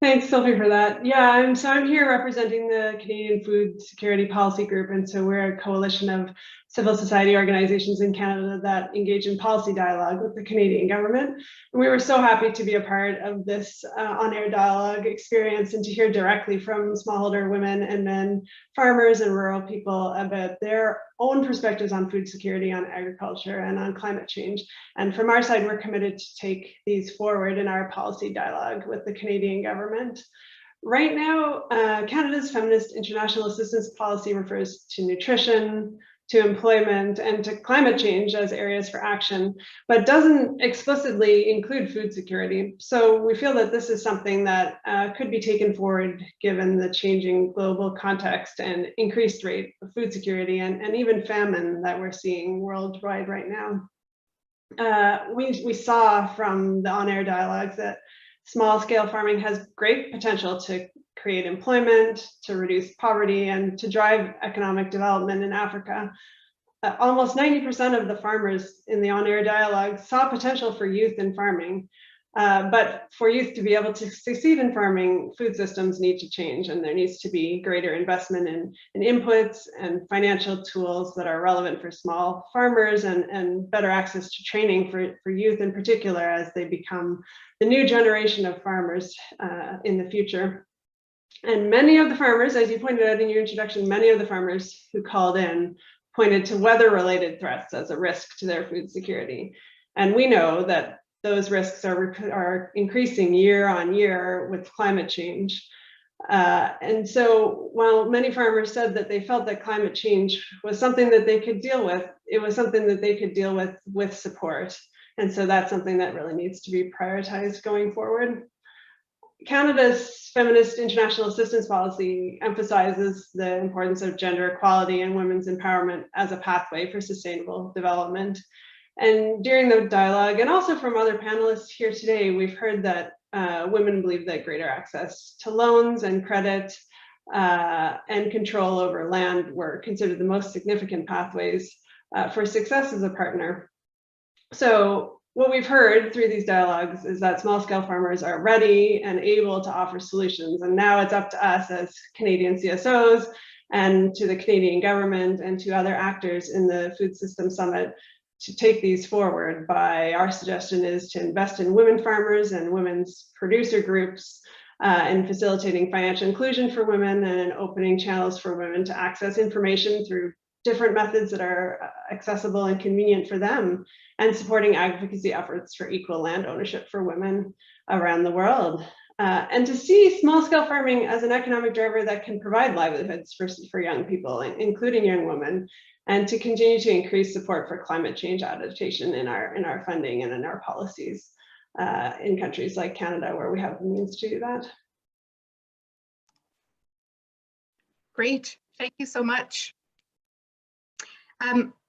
Thanks, Sylvie, for that. Yeah, I'm here representing the Canadian Food Security Policy Group, and so we're a coalition of civil society organizations in Canada that engage in policy dialogue with the Canadian government. And we were so happy to be a part of this on-air dialogue experience and to hear directly from smallholder women and men, farmers and rural people about their own perspectives on food security, on agriculture, and on climate change. And from our side, we're committed to take these forward in our policy dialogue with the Canadian government. Right now, Canada's Feminist International Assistance Policy refers to nutrition, to employment, and to climate change as areas for action, but doesn't explicitly include food security. So we feel that this is something that could be taken forward given the changing global context and increased rate of food security and even famine that we're seeing worldwide right now. We saw from the on-air dialogues that small-scale farming has great potential to create employment, to reduce poverty, and to drive economic development in Africa. Almost 90% of the farmers in the on-air dialogue saw potential for youth in farming. But for youth to be able to succeed in farming, food systems need to change, and there needs to be greater investment in inputs and financial tools that are relevant for small farmers, and better access to training for youth in particular as they become the new generation of farmers in the future. And many of the farmers, as you pointed out in your introduction, many of the farmers who called in pointed to weather-related threats as a risk to their food security. And we know that those risks are increasing year on year with climate change. And so while many farmers said that they felt that climate change was something that they could deal with, it was something that they could deal with support. And so that's something that really needs to be prioritized going forward. Canada's Feminist International Assistance Policy emphasizes the importance of gender equality and women's empowerment as a pathway for sustainable development. And during the dialogue, and also from other panelists here today, we've heard that women believe that greater access to loans and credit and control over land were considered the most significant pathways for success as a partner. So what we've heard through these dialogues is that small-scale farmers are ready and able to offer solutions. And now it's up to us as Canadian CSOs and to the Canadian government and to other actors in the Food System Summit to take these forward. Our suggestion is to invest in women farmers and women's producer groups, in facilitating financial inclusion for women and in opening channels for women to access information through different methods that are accessible and convenient for them, and supporting advocacy efforts for equal land ownership for women around the world. And to see small-scale farming as an economic driver that can provide livelihoods for young people, including young women, and to continue to increase support for climate change adaptation in our funding and in our policies in countries like Canada, where we have the means to do that. Great, thank you so much.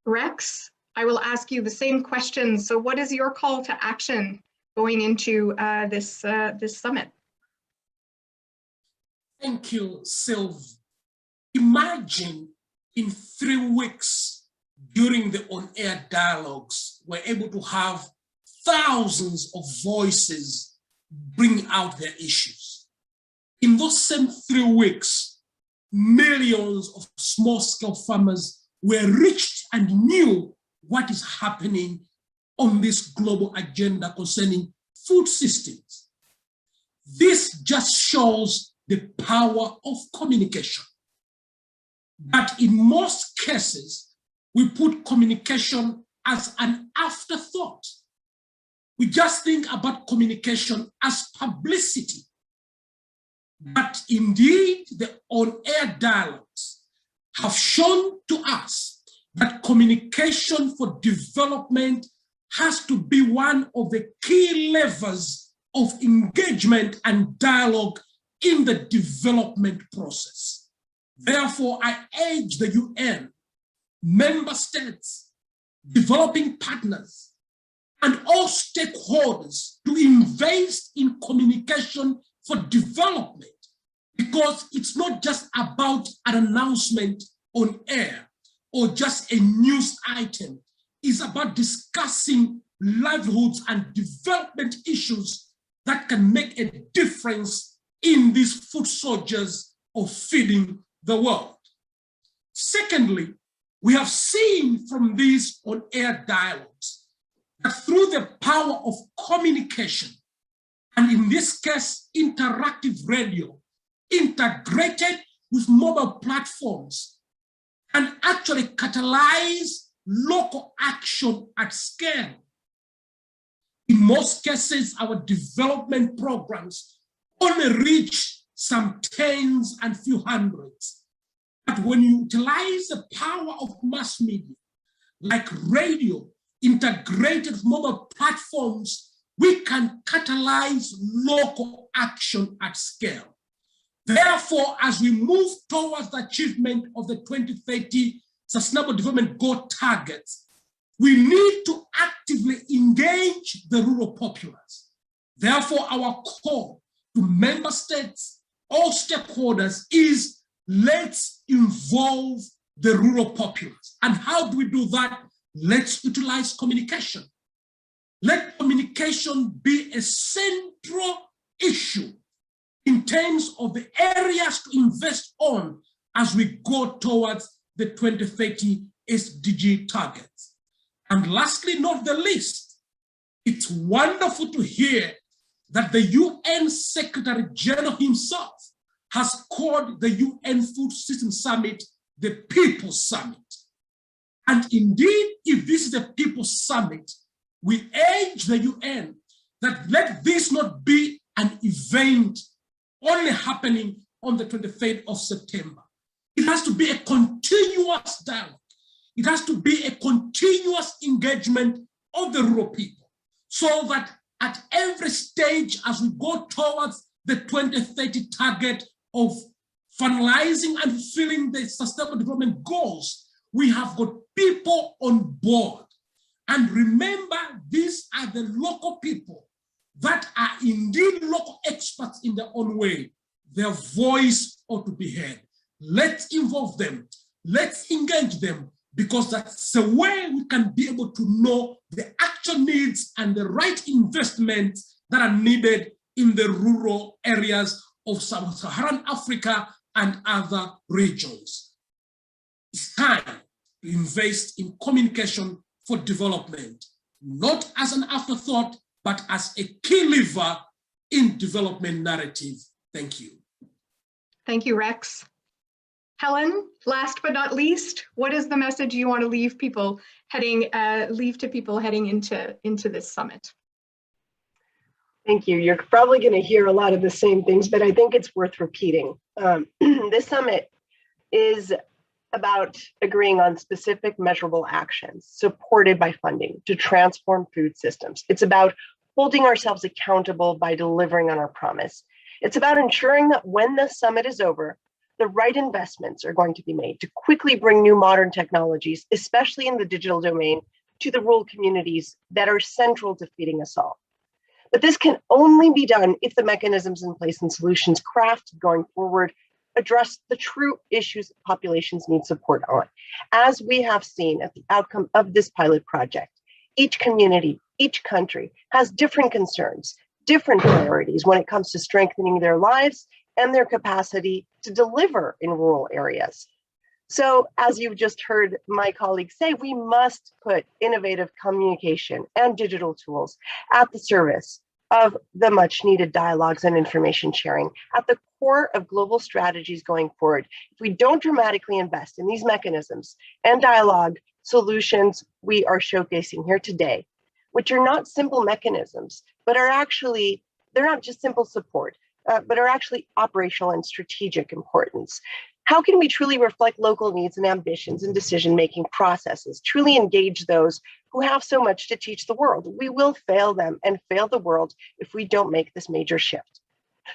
Rex, I will ask you the same question. So what is your call to action going into this summit? Thank you, Sylvie. Imagine in 3 weeks during the on-air dialogues, we're able to have thousands of voices bring out their issues. In those same 3 weeks, millions of small-scale farmers were reached and knew what is happening on this global agenda concerning food systems. This just shows the power of communication. But in most cases, we put communication as an afterthought. We just think about communication as publicity. But indeed, the on-air dialogues have shown to us that communication for development has to be one of the key levers of engagement and dialogue in the development process. Therefore, I urge the UN, member states, developing partners, and all stakeholders to invest in communication for development, because it's not just about an announcement on air or just a news item. It's about discussing livelihoods and development issues that can make a difference in these food soldiers of feeding the world. Secondly, we have seen from these on-air dialogues that through the power of communication, and in this case, interactive radio, integrated with mobile platforms, and actually catalyze local action at scale. In most cases, our development programs only reach some tens and few hundreds. But when you utilize the power of mass media, like radio, integrated mobile platforms, we can catalyze local action at scale. Therefore, as we move towards the achievement of the 2030 Sustainable Development Goal targets, we need to actively engage the rural populace. Therefore, our call to member states, all stakeholders, is let's involve the rural populace. And how do we do that? Let's utilize communication. Let communication be a central issue in terms of the areas to invest on as we go towards the 2030 SDG targets. And lastly, not the least, it's wonderful to hear that the UN Secretary General himself has called the UN Food System Summit the People's Summit. And indeed, if this is the People's Summit, we urge the UN that let this not be an event only happening on the 23rd of September. It has to be a continuous dialogue. It has to be a continuous engagement of the rural people, so that at every stage as we go towards the 2030 target of finalizing and fulfilling the Sustainable Development Goals, we have got people on board. And remember, these are the local people that are indeed local experts in their own way. their voice ought to be heard. Let's involve them. Let's engage them, because that's the way we can be able to know the actual needs and the right investments that are needed in the rural areas of sub-Saharan Africa and other regions. It's time to invest in communication for development, not as an afterthought, but as a key lever in development narrative. Thank you. Thank you, Rex. Helen, last but not least, what is the message you want to leave to people heading into this summit? Thank you. You're probably going to hear a lot of the same things, but I think it's worth repeating. This summit is about agreeing on specific measurable actions supported by funding to transform food systems. It's about holding ourselves accountable by delivering on our promise. It's about ensuring that when the summit is over, the right investments are going to be made to quickly bring new modern technologies, especially in the digital domain, to the rural communities that are central to feeding us all. But this can only be done if the mechanisms in place and solutions crafted going forward address the true issues populations need support on. As we have seen at the outcome of this pilot project, each community, each country has different concerns, different priorities when it comes to strengthening their lives and their capacity to deliver in rural areas. So as you've just heard my colleagues say, we must put innovative communication and digital tools at the service of the much needed dialogues and information sharing at the core of global strategies going forward. If we don't dramatically invest in these mechanisms and dialogue solutions we are showcasing here today, which are not simple mechanisms, but are actually, they're not just simple support, but are actually operational and strategic importance. How can we truly reflect local needs and ambitions in decision-making processes, truly engage those who have so much to teach the world? We will fail them and fail the world if we don't make this major shift.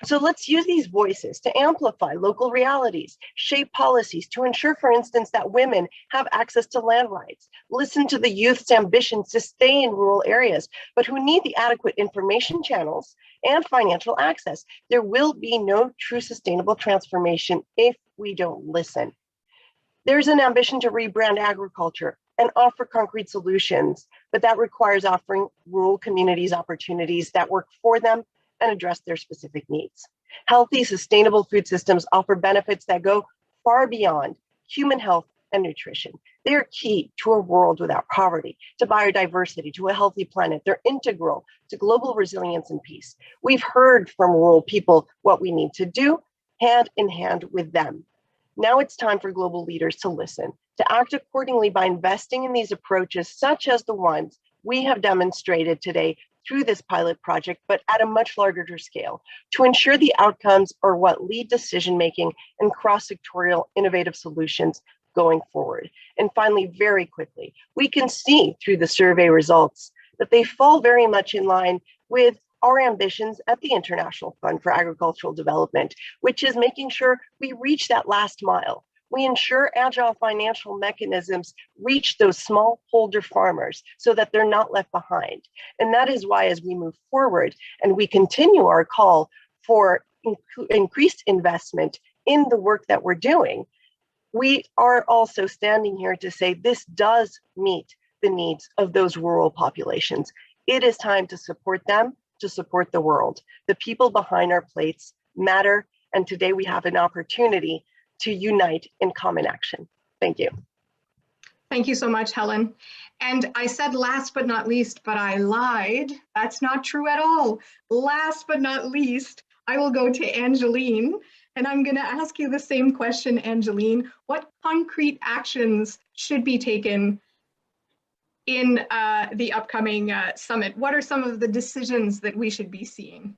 So let's use these voices to amplify local realities, shape policies to ensure, for instance, that women have access to land rights, listen to the youth's ambitions to stay in rural areas, but who need the adequate information channels and financial access. There will be no true sustainable transformation if we don't listen. There's an ambition to rebrand agriculture and offer concrete solutions, but that requires offering rural communities opportunities that work for them and address their specific needs. Healthy, sustainable food systems offer benefits that go far beyond human health and nutrition. They are key to a world without poverty, to biodiversity, to a healthy planet. They're integral to global resilience and peace. We've heard from rural people what we need to do, hand in hand with them. Now it's time for global leaders to listen, to act accordingly by investing in these approaches, such as the ones we have demonstrated today through this pilot project, but at a much larger scale, to ensure the outcomes are what lead decision-making and cross-sectorial innovative solutions going forward. And finally, very quickly, we can see through the survey results that they fall very much in line with our ambitions at the International Fund for Agricultural Development, which is making sure we reach that last mile. We ensure agile financial mechanisms reach those smallholder farmers so that they're not left behind. And that is why, as we move forward and we continue our call for increased investment in the work that we're doing, we are also standing here to say this does meet the needs of those rural populations. It is time to support them, to support the world. The people behind our plates matter, and today we have an opportunity to unite in common action. Thank you. Thank you so much, Helen. And I said last but not least, but I lied. That's not true at all. Last but not least, I will go to Angeline, and I'm going to ask you the same question, Angeline. What concrete actions should be taken in the upcoming summit? What are some of the decisions that we should be seeing?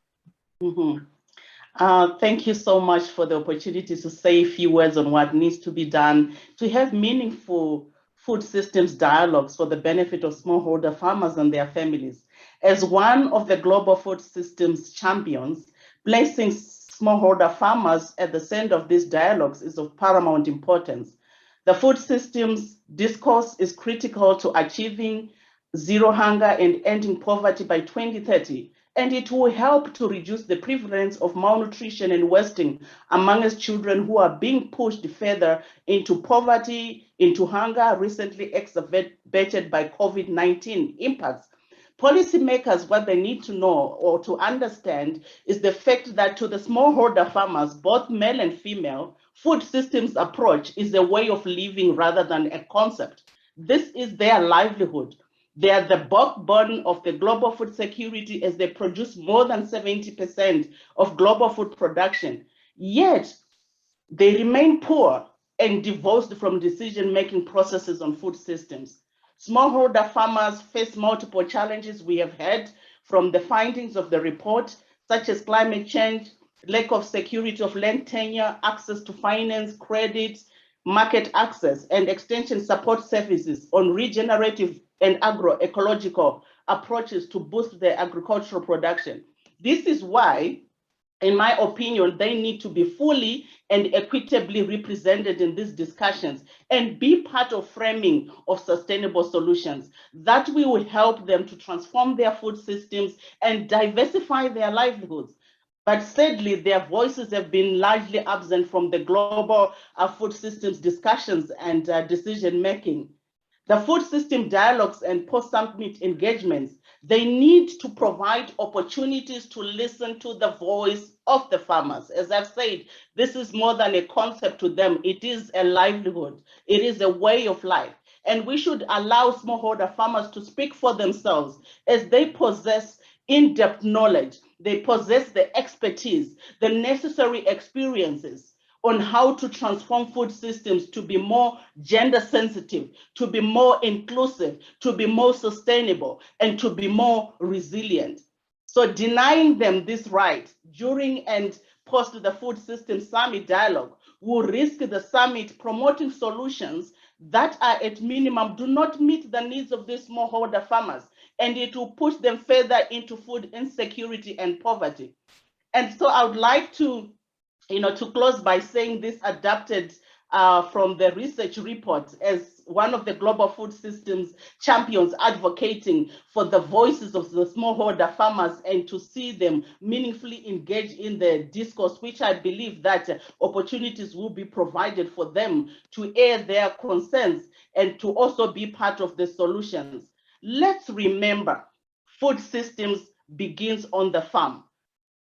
Thank you so much for the opportunity to say a few words on what needs to be done to have meaningful food systems dialogues for the benefit of smallholder farmers and their families. As one of the global food systems champions, placing smallholder farmers at the center of these dialogues is of paramount importance. The food systems discourse is critical to achieving zero hunger and ending poverty by 2030, and it will help to reduce the prevalence of malnutrition and wasting amongst children who are being pushed further into poverty, into hunger, recently exacerbated by COVID-19 impacts. Policymakers, what they need to know or to understand is the fact that to the smallholder farmers, both male and female, food systems approach is a way of living rather than a concept. This is their livelihood. They are the backbone of the global food security as they produce more than 70% of global food production. Yet, they remain poor and divorced from decision-making processes on food systems. Smallholder farmers face multiple challenges we have heard from the findings of the report, such as climate change, lack of security of land tenure, access to finance, credit, market access, and extension support services on regenerative and agroecological approaches to boost their agricultural production. This is why, in my opinion, they need to be fully and equitably represented in these discussions and be part of framing of sustainable solutions that will help them to transform their food systems and diversify their livelihoods. But sadly, their voices have been largely absent from the global food systems discussions and decision-making. The food system dialogues and post-summit engagements, they need to provide opportunities to listen to the voice of the farmers. As I've said, this is more than a concept to them. It is a livelihood. It is a way of life. And we should allow smallholder farmers to speak for themselves as they possess in-depth knowledge. They possess the expertise, the necessary experiences on how to transform food systems to be more gender sensitive, to be more inclusive, to be more sustainable, and to be more resilient. So denying them this right during and post the Food System Summit dialogue will risk the summit promoting solutions that are at minimum do not meet the needs of these smallholder farmers, and it will push them further into food insecurity and poverty. And so I would like to close by saying this adapted from the research report as one of the global food systems champions advocating for the voices of the smallholder farmers and to see them meaningfully engage in the discourse, which I believe that opportunities will be provided for them to air their concerns and to also be part of the solutions. Let's remember, food systems begins on the farm.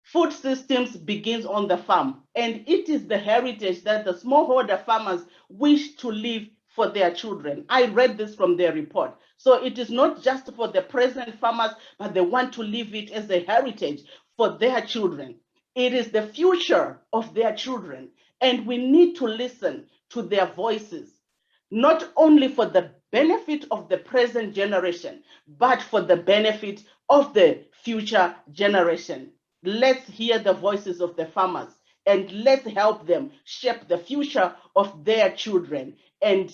Food systems begins on the farm, and it is the heritage that the smallholder farmers wish to leave for their children. I read this from their report. So it is not just for the present farmers, but they want to leave it as a heritage for their children. It is the future of their children, and we need to listen to their voices, not only for the benefit of the present generation, but for the benefit of the future generation. Let's hear the voices of the farmers and let's help them shape the future of their children and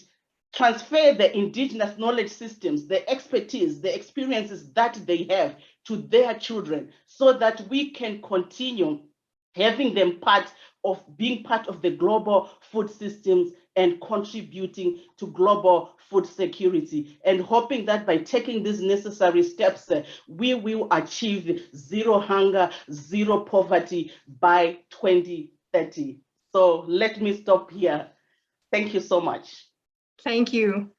transfer the indigenous knowledge systems, the expertise, the experiences that they have to their children so that we can continue having them being part of the global food systems and contributing to global food security, and hoping that by taking these necessary steps, we will achieve zero hunger, zero poverty by 2030. So let me stop here. Thank you so much. Thank you.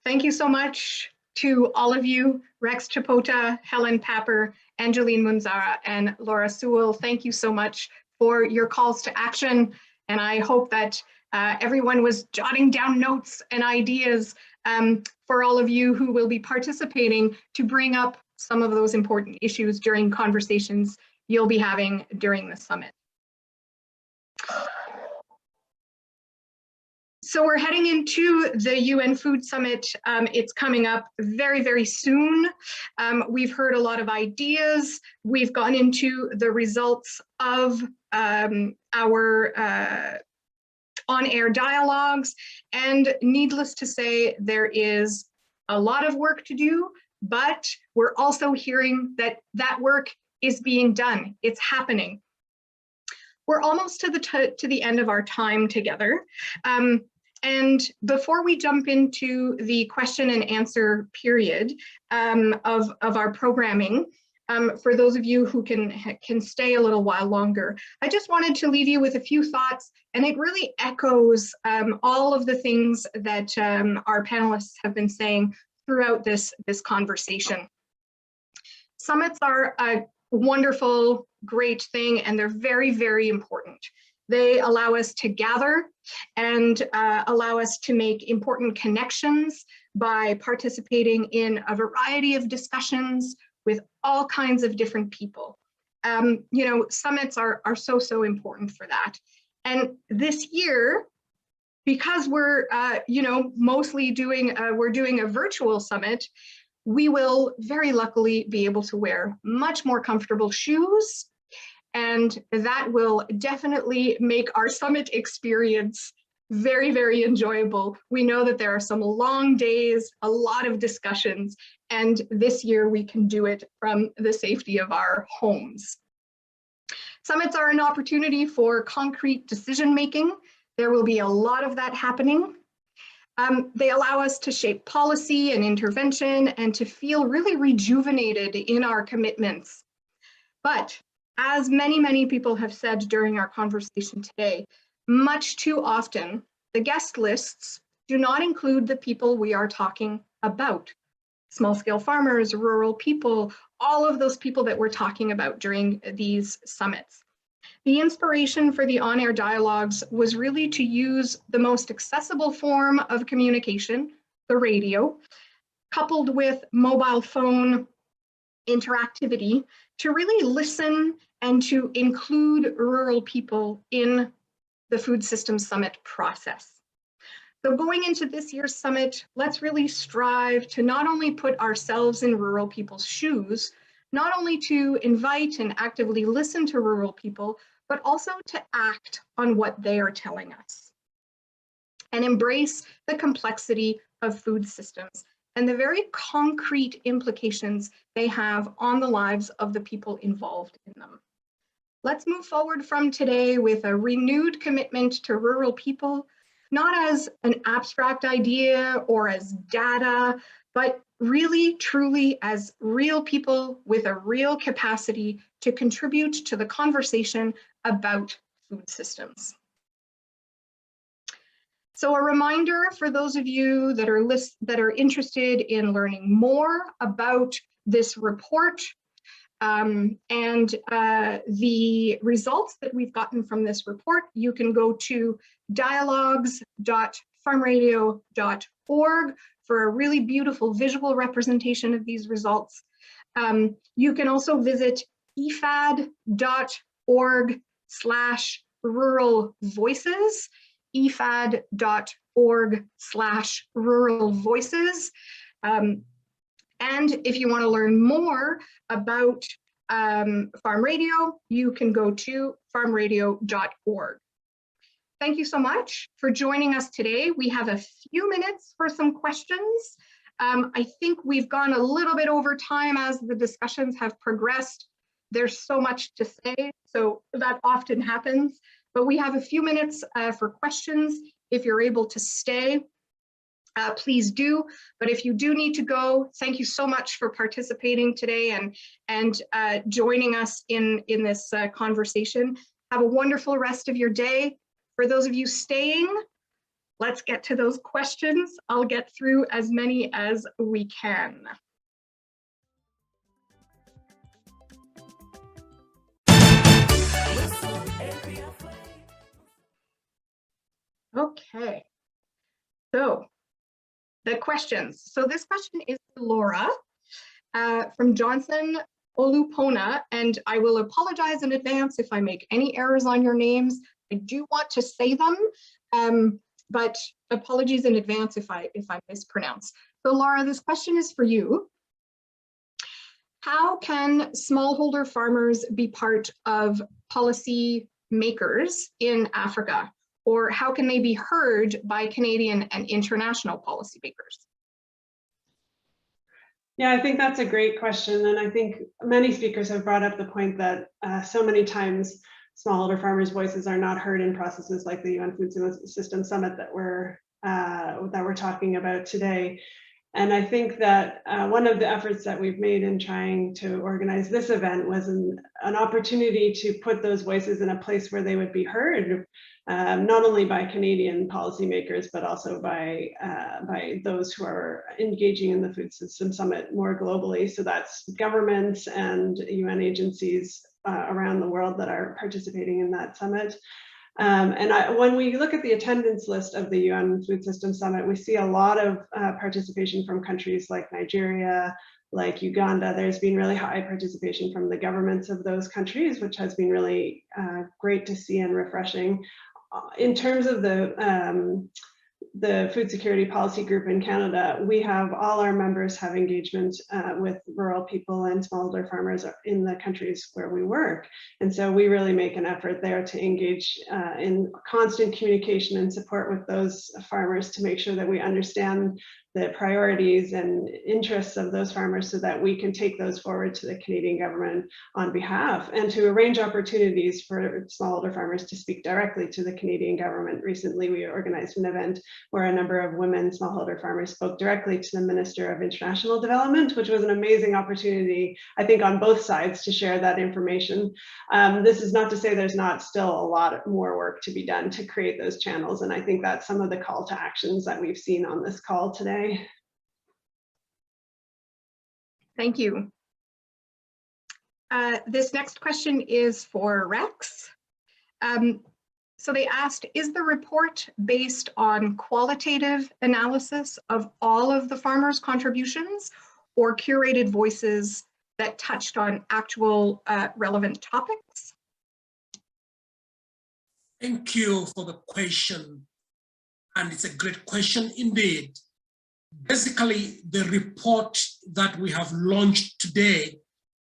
Thank you so much to all of you, Rex Chapota, Helen Papper, Angeline Munzara, and Laura Sewell. Thank you so much for your calls to action. And I hope that everyone was jotting down notes and ideas for all of you who will be participating to bring up some of those important issues during conversations you'll be having during the summit. So we're heading into the UN Food Summit. It's coming up very, very soon. We've heard a lot of ideas. We've gone into the results of our on-air dialogues, and needless to say, there is a lot of work to do, but we're also hearing that that work is being done. It's happening. We're almost to the end of our time together. And before we jump into the question and answer period of our programming, for those of you who can stay a little while longer. I just wanted to leave you with a few thoughts, and it really echoes all of the things that our panelists have been saying throughout this conversation. Summits are a wonderful, great thing, and they're very, very important. They allow us to gather and allow us to make important connections by participating in a variety of discussions with all kinds of different people. You know, summits are so important for that. And this year, because we're you know, mostly doing we're doing a virtual summit, we will very luckily be able to wear much more comfortable shoes, and that will definitely make our summit experience very, very enjoyable. We know that there are some long days, a lot of discussions, and this year we can do it from the safety of our homes. Summits are an opportunity for concrete decision making. There will be a lot of that happening. They allow us to shape policy and intervention and to feel really rejuvenated in our commitments. But as many, many people have said during our conversation today, much too often, the guest lists do not include the people we are talking about. Small-scale farmers, rural people, all of those people that we're talking about during these summits. The inspiration for the on-air dialogues was really to use the most accessible form of communication, the radio, coupled with mobile phone interactivity, to really listen and to include rural people in the Food Systems Summit process. So going into this year's summit, let's really strive to not only put ourselves in rural people's shoes, not only to invite and actively listen to rural people, but also to act on what they are telling us and embrace the complexity of food systems and the very concrete implications they have on the lives of the people involved in them. Let's move forward from today with a renewed commitment to rural people, not as an abstract idea or as data, but really, truly as real people with a real capacity to contribute to the conversation about food systems. So a reminder for those of you that are interested in learning more about this report and the results that we've gotten from this report, you can go to dialogues.farmradio.org for a really beautiful visual representation of these results. You can also visit ifad.org/rural voices, ifad.org/rural voices. And if you want to learn more about Farm Radio, you can go to farmradio.org. Thank you so much for joining us today. We have a few minutes for some questions. I think we've gone a little bit over time as the discussions have progressed. There's so much to say, so that often happens, but we have a few minutes for questions. If you're able to stay, please do. But if you do need to go, thank you so much for participating today and joining us in this conversation. Have a wonderful rest of your day. For those of you staying, let's get to those questions. I'll get through as many as we can. Okay, so the questions. So this question is Laura from Johnson Olupona, and I will apologize in advance if I make any errors on your names. I do want to say them, but apologies in advance if I mispronounce. So Laura, this question is for you. How can smallholder farmers be part of policy makers in Africa? Or how can they be heard by Canadian and international policymakers? Yeah, I think that's a great question. And I think many speakers have brought up the point that so many times smallholder farmers' voices are not heard in processes like the UN Food Systems Summit that we're talking about today. And I think that one of the efforts that we've made in trying to organize this event was an opportunity to put those voices in a place where they would be heard, not only by Canadian policymakers, but also by those who are engaging in the Food System Summit more globally. So that's governments and UN agencies around the world that are participating in that summit. When we look at the attendance list of the UN Food System Summit, we see a lot of participation from countries like Nigeria, like Uganda. There's been really high participation from the governments of those countries, which has been really great to see and refreshing. In terms of the Food Security Policy Group in Canada, we have all our members have engagement with rural people and smallholder farmers in the countries where we work. And so we really make an effort there to engage in constant communication and support with those farmers to make sure that we understand the priorities and interests of those farmers so that we can take those forward to the Canadian government on behalf, and to arrange opportunities for smallholder farmers to speak directly to the Canadian government. Recently, we organized an event where a number of women smallholder farmers spoke directly to the Minister of International Development, which was an amazing opportunity, I think, on both sides to share that information. This is not to say there's not still a lot more work to be done to create those channels, and I think that's some of the call to actions that we've seen on this call today. Thank you. This next question is for Rex. So they asked, is the report based on qualitative analysis of all of the farmers' contributions or curated voices that touched on actual relevant topics? Thank you for the question. And it's a great question indeed. Basically, the report that we have launched today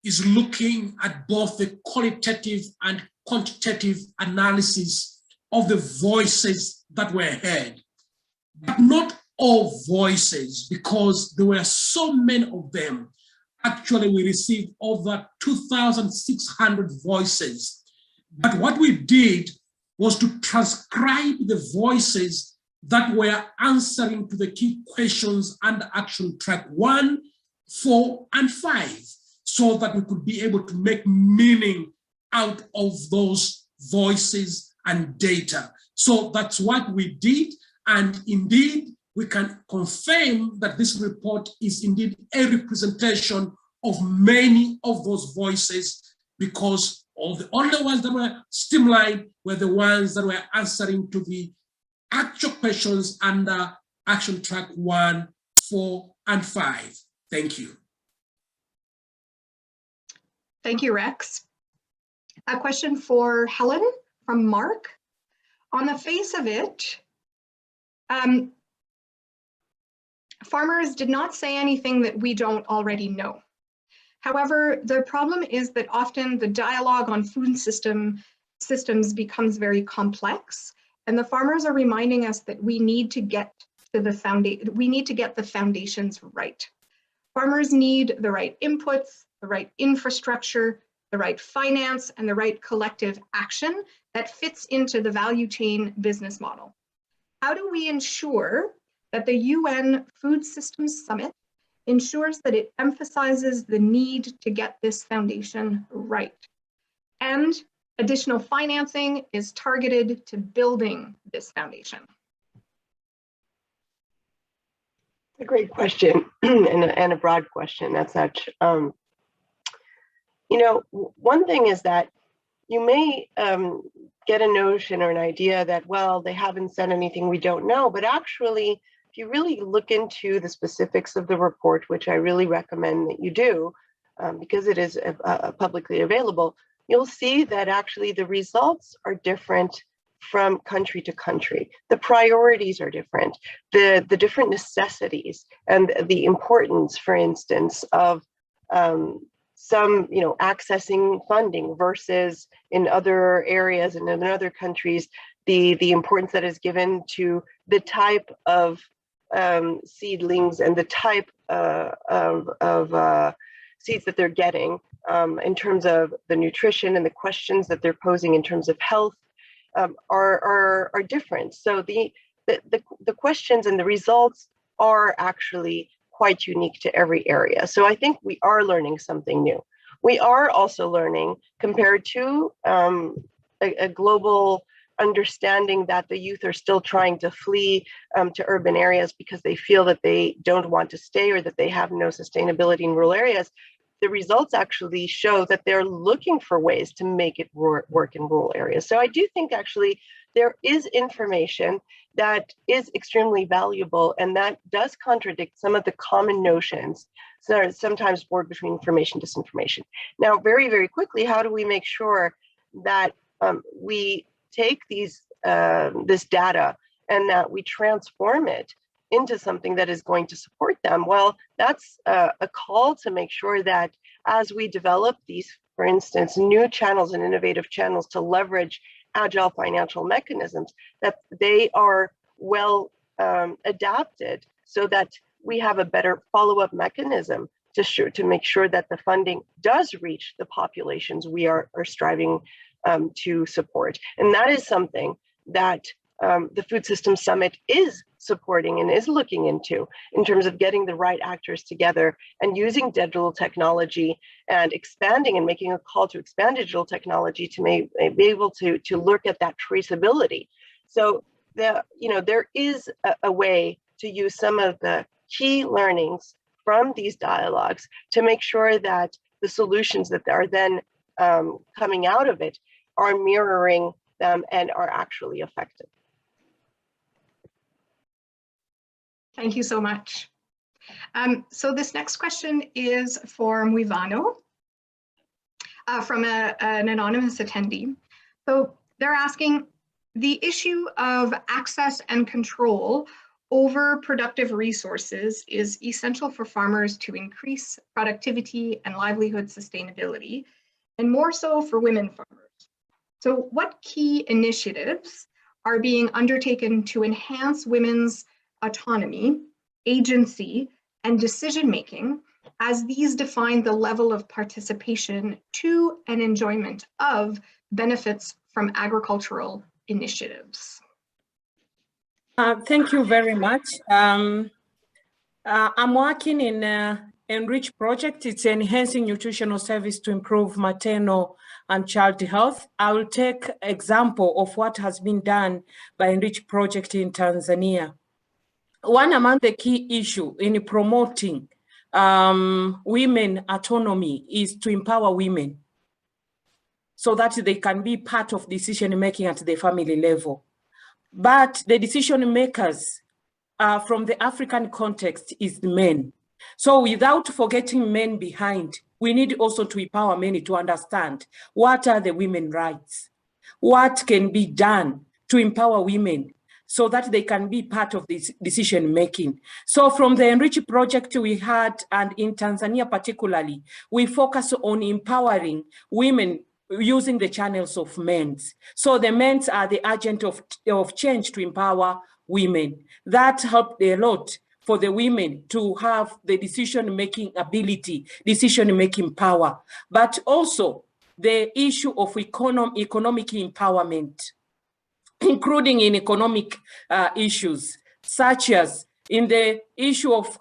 is looking at both the qualitative and quantitative analysis of the voices that were heard, but not all voices, because there were so many of them. Actually, we received over 2,600 voices. But what we did was to transcribe the voices that were answering to the key questions under action track 1, 4, and 5, so that we could be able to make meaning out of those voices and data. So that's what we did. And indeed, we can confirm that this report is indeed a representation of many of those voices, because all the only ones that were streamlined were the ones that were answering to the actual questions under action track 1, 4, and 5. Thank you. Thank you, Rex. A question for Helen from Mark. On the face of it, farmers did not say anything that we don't already know. However, the problem is that often the dialogue on food systems becomes very complex, and the farmers are reminding us that we need to get to the foundations right. Farmers need the right inputs, the right infrastructure, the right finance, and the right collective action that fits into the value chain business model. How do we ensure that the UN Food Systems Summit ensures that it emphasizes the need to get this foundation right, and additional financing is targeted to building this foundation? A great question and a broad question as such. You know, one thing is that you may get a notion or an idea that, well, they haven't said anything we don't know, but actually, if you really look into the specifics of the report, which I really recommend that you do, because it is publicly available, you'll see that actually the results are different from country to country. The priorities are different. The different necessities and the importance, for instance, of some, you know, accessing funding versus in other areas and in other countries, the importance that is given to the type of seedlings and the type of seeds that they're getting in terms of the nutrition and the questions that they're posing in terms of health are different. So the questions and the results are actually quite unique to every area. So I think we are learning something new. We are also learning, compared to a global understanding, that the youth are still trying to flee to urban areas because they feel that they don't want to stay or that they have no sustainability in rural areas. The results actually show that they're looking for ways to make it work in rural areas. So I do think actually there is information that is extremely valuable, and that does contradict some of the common notions that are sometimes bordered between information and disinformation. Now, very, very quickly, how do we make sure that we take this data and that we transform it into something that is going to support them? Well, that's a call to make sure that as we develop these, for instance, new channels and innovative channels to leverage agile financial mechanisms, that they are well adapted so that we have a better follow-up mechanism to make sure that the funding does reach the populations we are striving to support. And that is something that the Food Systems Summit is supporting and is looking into, in terms of getting the right actors together and using digital technology and expanding and making a call to expand digital technology to be able to look at that traceability. So there is a way to use some of the key learnings from these dialogues to make sure that the solutions that are then coming out of it are mirroring them and are actually effective. Thank you so much. So this next question is for Muivano from an anonymous attendee. So they're asking, the issue of access and control over productive resources is essential for farmers to increase productivity and livelihood sustainability, and more so for women farmers. So what key initiatives are being undertaken to enhance women's autonomy, agency, and decision-making, as these define the level of participation to and enjoyment of benefits from agricultural initiatives? Thank you very much. I'm working in Enrich project. It's enhancing nutritional service to improve maternal and child health. I will take example of what has been done by Enrich project in Tanzania. One among the key issues in promoting women autonomy is to empower women so that they can be part of decision making at the family level. But the decision makers from the African context is men. So without forgetting men behind, we need also to empower men to understand what are the women's rights, what can be done to empower women so that they can be part of this decision making. So from the Enrich project we had, and in Tanzania particularly, we focus on empowering women using the channels of men. So the men are the agent of change to empower women. That helped a lot for the women to have the decision-making ability, decision-making power, but also the issue of economic empowerment, including in economic issues, such as in the issue of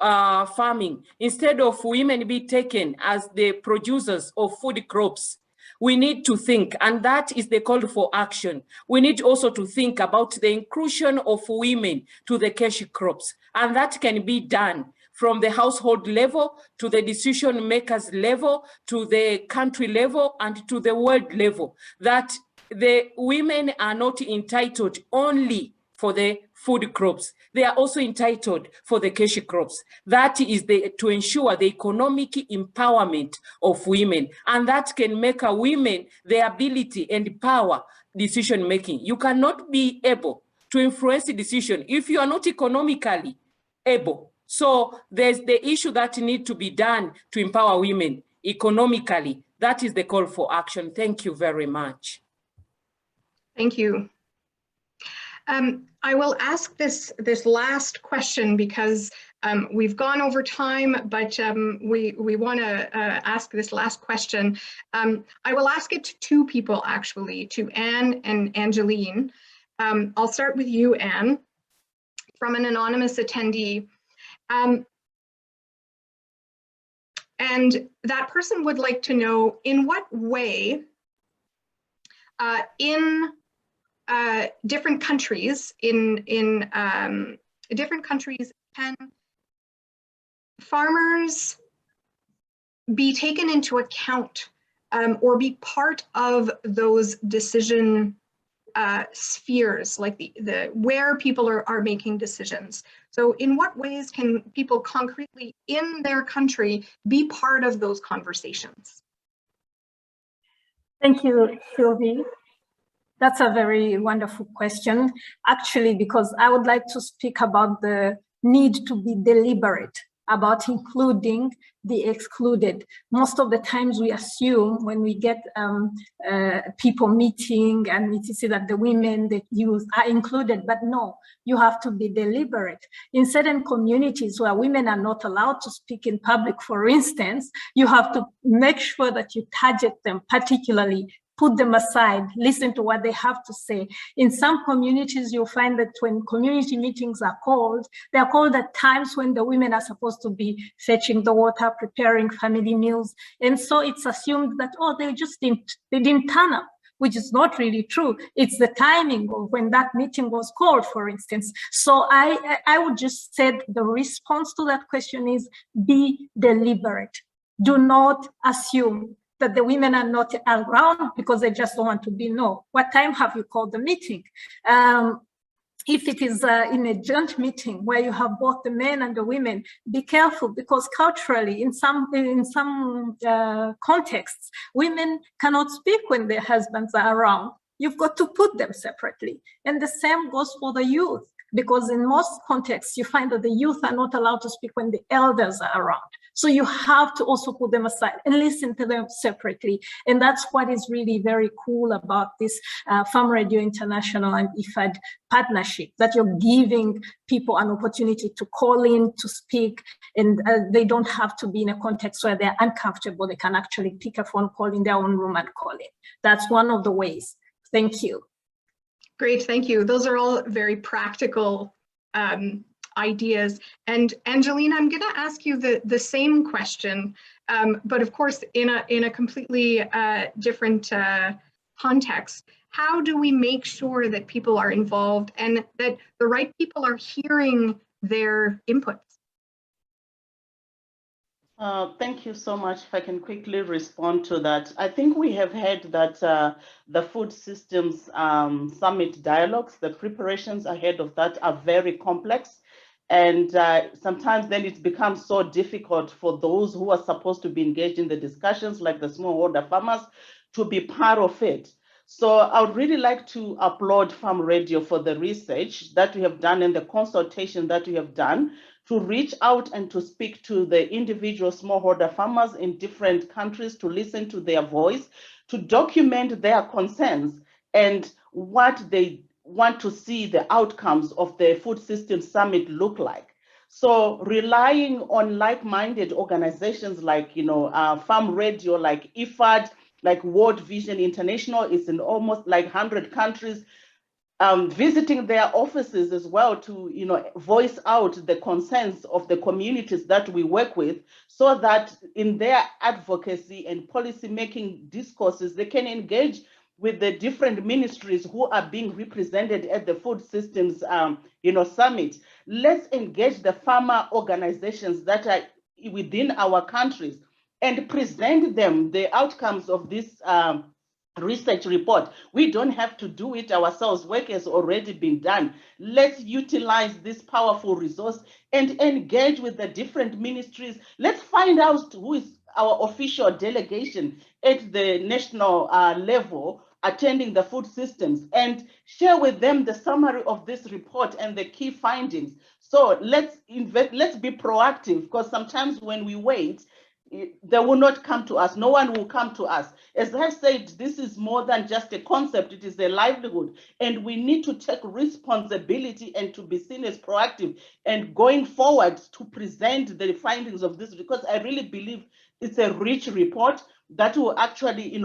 farming. Instead of women be taken as the producers of food crops, we need to think, and that is the call for action. We need also to think about the inclusion of women to the cash crops, and that can be done from the household level to the decision makers level, to the country level, and to the world level, that the women are not entitled only for the food crops. They are also entitled for the cash crops. That is to ensure the economic empowerment of women, and that can make a women the ability and power decision making. You cannot be able to influence the decision if you are not economically able. So there's the issue that need to be done to empower women economically. That is the call for action. Thank you very much. Thank you. I will ask this last question because we've gone over time, but we want to ask this last question. I will ask it to two people, actually, to Anne and Angeline. I'll start with you, Anne, from an anonymous attendee. And that person would like to know in what way in different countries, different countries, can farmers be taken into account or be part of those decision spheres, like the where people are making decisions. So in what ways can people concretely in their country be part of those conversations? Thank you, Sylvie. That's a very wonderful question, actually, because I would like to speak about the need to be deliberate about including the excluded. Most of the times we assume when we get people meeting and we see that the women, the youth are included, but no, you have to be deliberate. In certain communities where women are not allowed to speak in public, for instance, you have to make sure that you target them particularly, put them aside, listen to what they have to say. In some communities, you'll find that when community meetings are called, they're called at times when the women are supposed to be fetching the water, preparing family meals. And so it's assumed that, oh, they didn't turn up, which is not really true. It's the timing of when that meeting was called, for instance. So I would just say the response to that question is be deliberate. Do not assume that the women are not around because they just don't want to be. No. What time have you called the meeting? If it is in a joint meeting where you have both the men and the women, be careful, because culturally, in some contexts, women cannot speak when their husbands are around. You've got to put them separately. And the same goes for the youth, because in most contexts, you find that the youth are not allowed to speak when the elders are around. So you have to also put them aside and listen to them separately. And that's what is really very cool about this Farm Radio International and IFAD partnership, that you're giving people an opportunity to call in, to speak, and they don't have to be in a context where they're uncomfortable. They can actually pick a phone call in their own room and call in. That's one of the ways. Thank you. Great, thank you. Those are all very practical ideas. And Angelina, I'm going to ask you the same question, but of course in a completely different context. How do we make sure that people are involved and that the right people are hearing their inputs? Thank you so much. If I can quickly respond to that. I think we have heard that the Food Systems Summit dialogues, the preparations ahead of that are very complex. And sometimes then it becomes so difficult for those who are supposed to be engaged in the discussions, like the smallholder farmers, to be part of it. So I would really like to applaud Farm Radio for the research that we have done and the consultation that we have done to reach out and to speak to the individual smallholder farmers in different countries, to listen to their voice, to document their concerns and what they want to see the outcomes of the Food Systems Summit look like. So relying on like-minded organizations like, Farm Radio, like IFAD, like World Vision International is in almost like 100 countries, visiting their offices as well to, voice out the concerns of the communities that we work with, so that in their advocacy and policy-making discourses, they can engage with the different ministries who are being represented at the Food Systems, Summit. Let's engage the farmer organizations that are within our countries and present them the outcomes of this research report. We don't have to do it ourselves. Work has already been done. Let's utilize this powerful resource and engage with the different ministries. Let's find out who is our official delegation at the national level attending the food systems and share with them the summary of this report and the key findings. So let's be proactive, because sometimes when we wait, they will not come to us. No one will come to us. As I said, this is more than just a concept. It is a livelihood. And we need to take responsibility and to be seen as proactive and going forward to present the findings of this, because I really believe it's a rich report that will actually,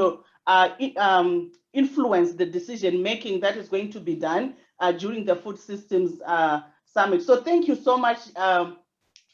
influence the decision making that is going to be done during the Food Systems Summit. So thank you so much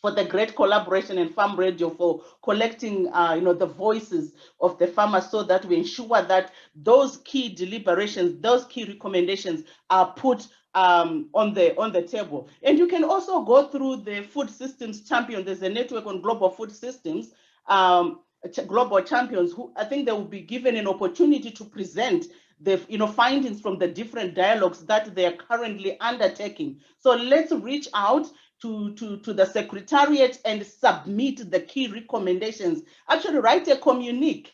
for the great collaboration in Farm Radio, for collecting the voices of the farmers, so that we ensure that those key deliberations, those key recommendations are put on the table. And you can also go through the Food Systems Champion. There's a network on global food systems, global champions, who I think they will be given an opportunity to present the findings from the different dialogues that they are currently undertaking. So let's reach out to the Secretariat and submit the key recommendations. Actually, write a communique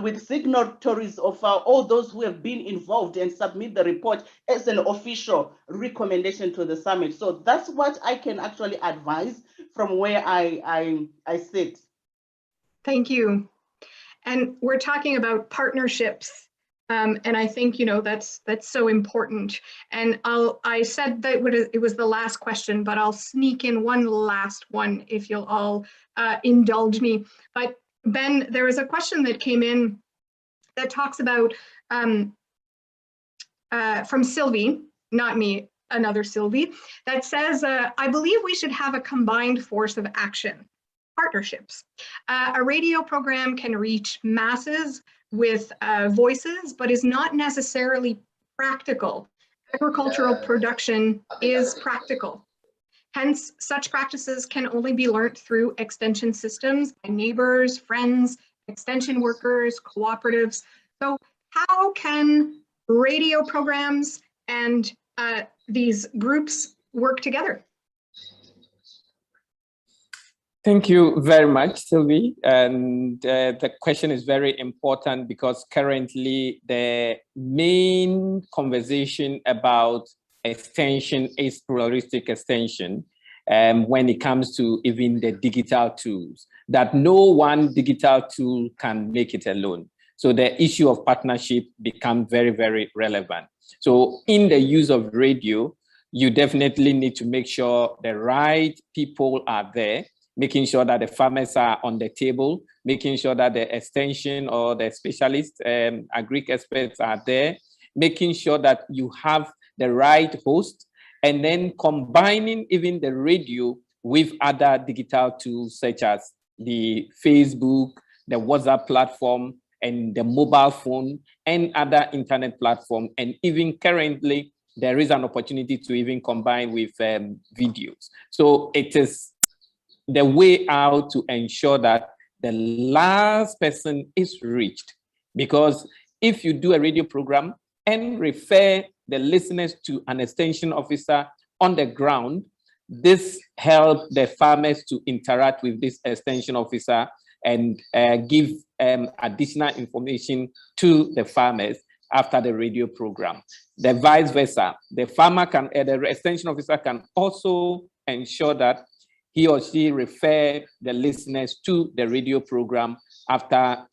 with signatories of all those who have been involved, and submit the report as an official recommendation to the summit. So that's what I can actually advise from where I sit. Thank you. And we're talking about partnerships. And I think, that's so important. And I said that it was the last question, but I'll sneak in one last one if you'll all indulge me. But Ben, there was a question that came in that talks about, from Sylvie, not me, another Sylvie, that says, I believe we should have a combined force of action, partnerships. A radio program can reach masses with voices, but is not necessarily practical. Agricultural production is practical. Hence, such practices can only be learnt through extension systems by neighbors, friends, extension workers, cooperatives. So how can radio programs and these groups work together? Thank you very much, Sylvie. And the question is very important, because currently the main conversation about extension is pluralistic extension when it comes to even the digital tools, that no one digital tool can make it alone. So the issue of partnership becomes very, very relevant. So in the use of radio, you definitely need to make sure the right people are there, making sure that the farmers are on the table, making sure that the extension or the specialists, agri experts are there, making sure that you have the right host, and then combining even the radio with other digital tools such as the Facebook, the WhatsApp platform, and the mobile phone, and other internet platform. And even currently, there is an opportunity to even combine with videos. So it is the way out to ensure that the last person is reached. Because if you do a radio program and refer the listeners to an extension officer on the ground, this helps the farmers to interact with this extension officer and give additional information to the farmers after the radio program. The vice versa, the farmer can, the extension officer can also ensure that he or she refer the listeners to the radio program after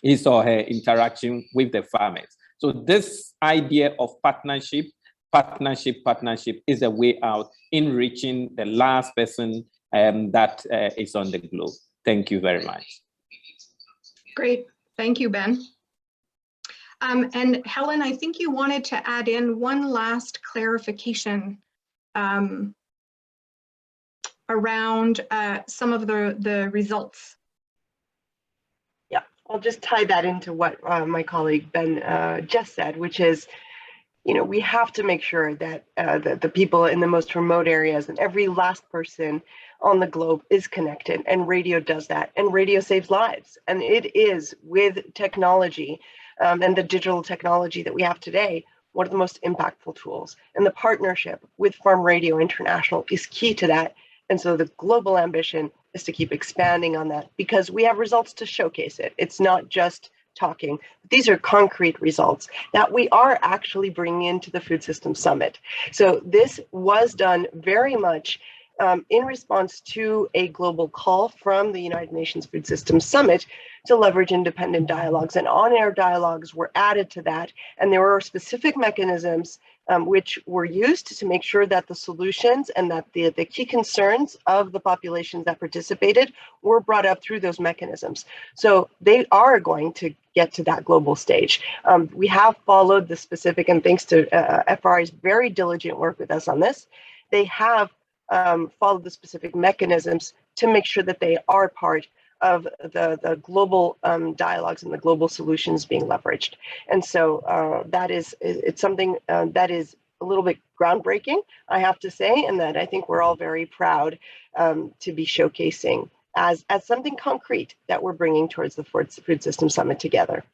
his or her interaction with the farmers. So this idea of partnership is a way out in reaching the last person that is on the globe. Thank you very much. Great, thank you, Ben. And Helen, I think you wanted to add in one last clarification around some of the results. Yeah, I'll just tie that into what my colleague Ben just said, which is, we have to make sure that the people in the most remote areas and every last person on the globe is connected, and radio does that, and radio saves lives. And it is, with technology and the digital technology that we have today, one of the most impactful tools. And the partnership with Farm Radio International is key to that. And so the global ambition is to keep expanding on that, because we have results to showcase it. It's not just talking. These are concrete results that we are actually bringing into the Food Systems Summit. So this was done very much in response to a global call from the United Nations Food Systems Summit to leverage independent dialogues, and on-air dialogues were added to that. And there were specific mechanisms which were used to make sure that the solutions and that the key concerns of the populations that participated were brought up through those mechanisms. So they are going to get to that global stage. We have followed the specific, and thanks to FRI's very diligent work with us on this, they have follow the specific mechanisms to make sure that they are part of the global dialogues and the global solutions being leveraged. And so it's something that is a little bit groundbreaking, I have to say, and that I think we're all very proud to be showcasing as something concrete that we're bringing towards the Food System Summit together.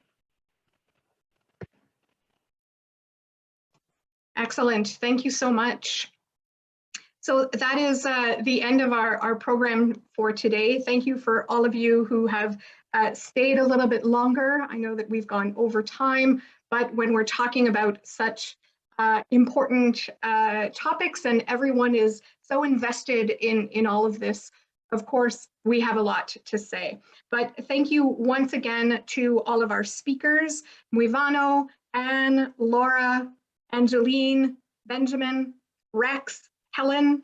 Excellent. Thank you so much. So that is the end of our program for today. Thank you for all of you who have stayed a little bit longer. I know that we've gone over time, but when we're talking about such important topics and everyone is so invested in all of this, of course, we have a lot to say. But thank you once again to all of our speakers, Muivano, Anne, Laura, Angeline, Benjamin, Rex, Helen.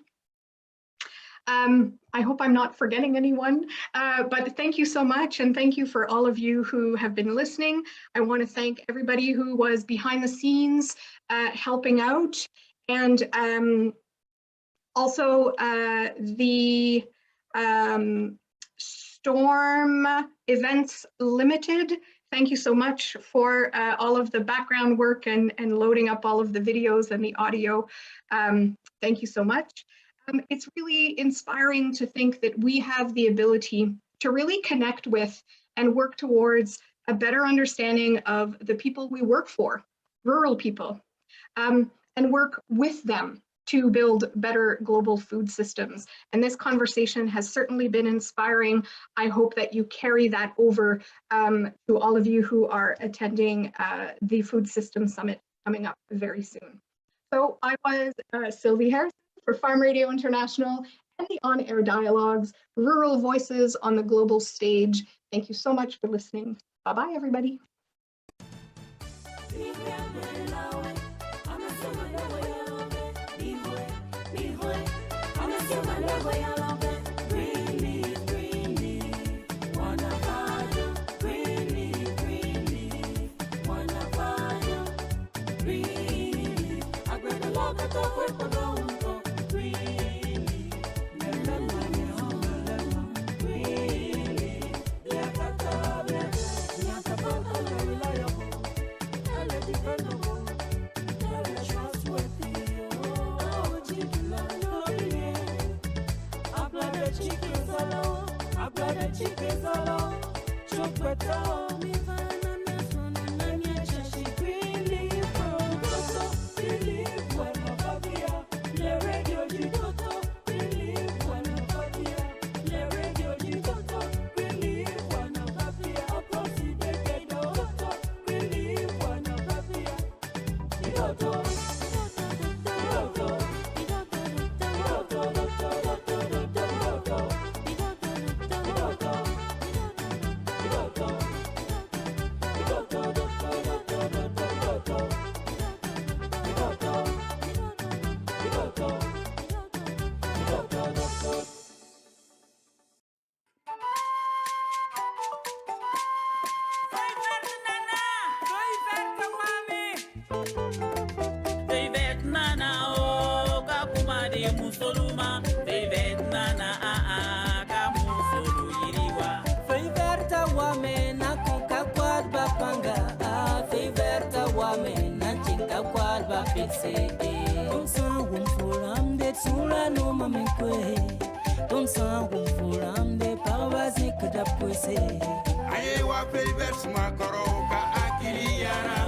I hope I'm not forgetting anyone, but thank you so much, and thank you for all of you who have been listening. I want to thank everybody who was behind the scenes helping out, and also the Storm Events Limited. Thank you so much for all of the background work and loading up all of the videos and the audio. Thank you so much. It's really inspiring to think that we have the ability to really connect with and work towards a better understanding of the people we work for, rural people, and work with them to build better global food systems. And this conversation has certainly been inspiring. I hope that you carry that over to all of you who are attending the Food System Summit coming up very soon. So I was Sylvie Harrison for Farm Radio International and the On Air Dialogues, Rural Voices on the Global Stage. Thank you so much for listening. Bye-bye, everybody. Aye wa favors makoro ka akiri yara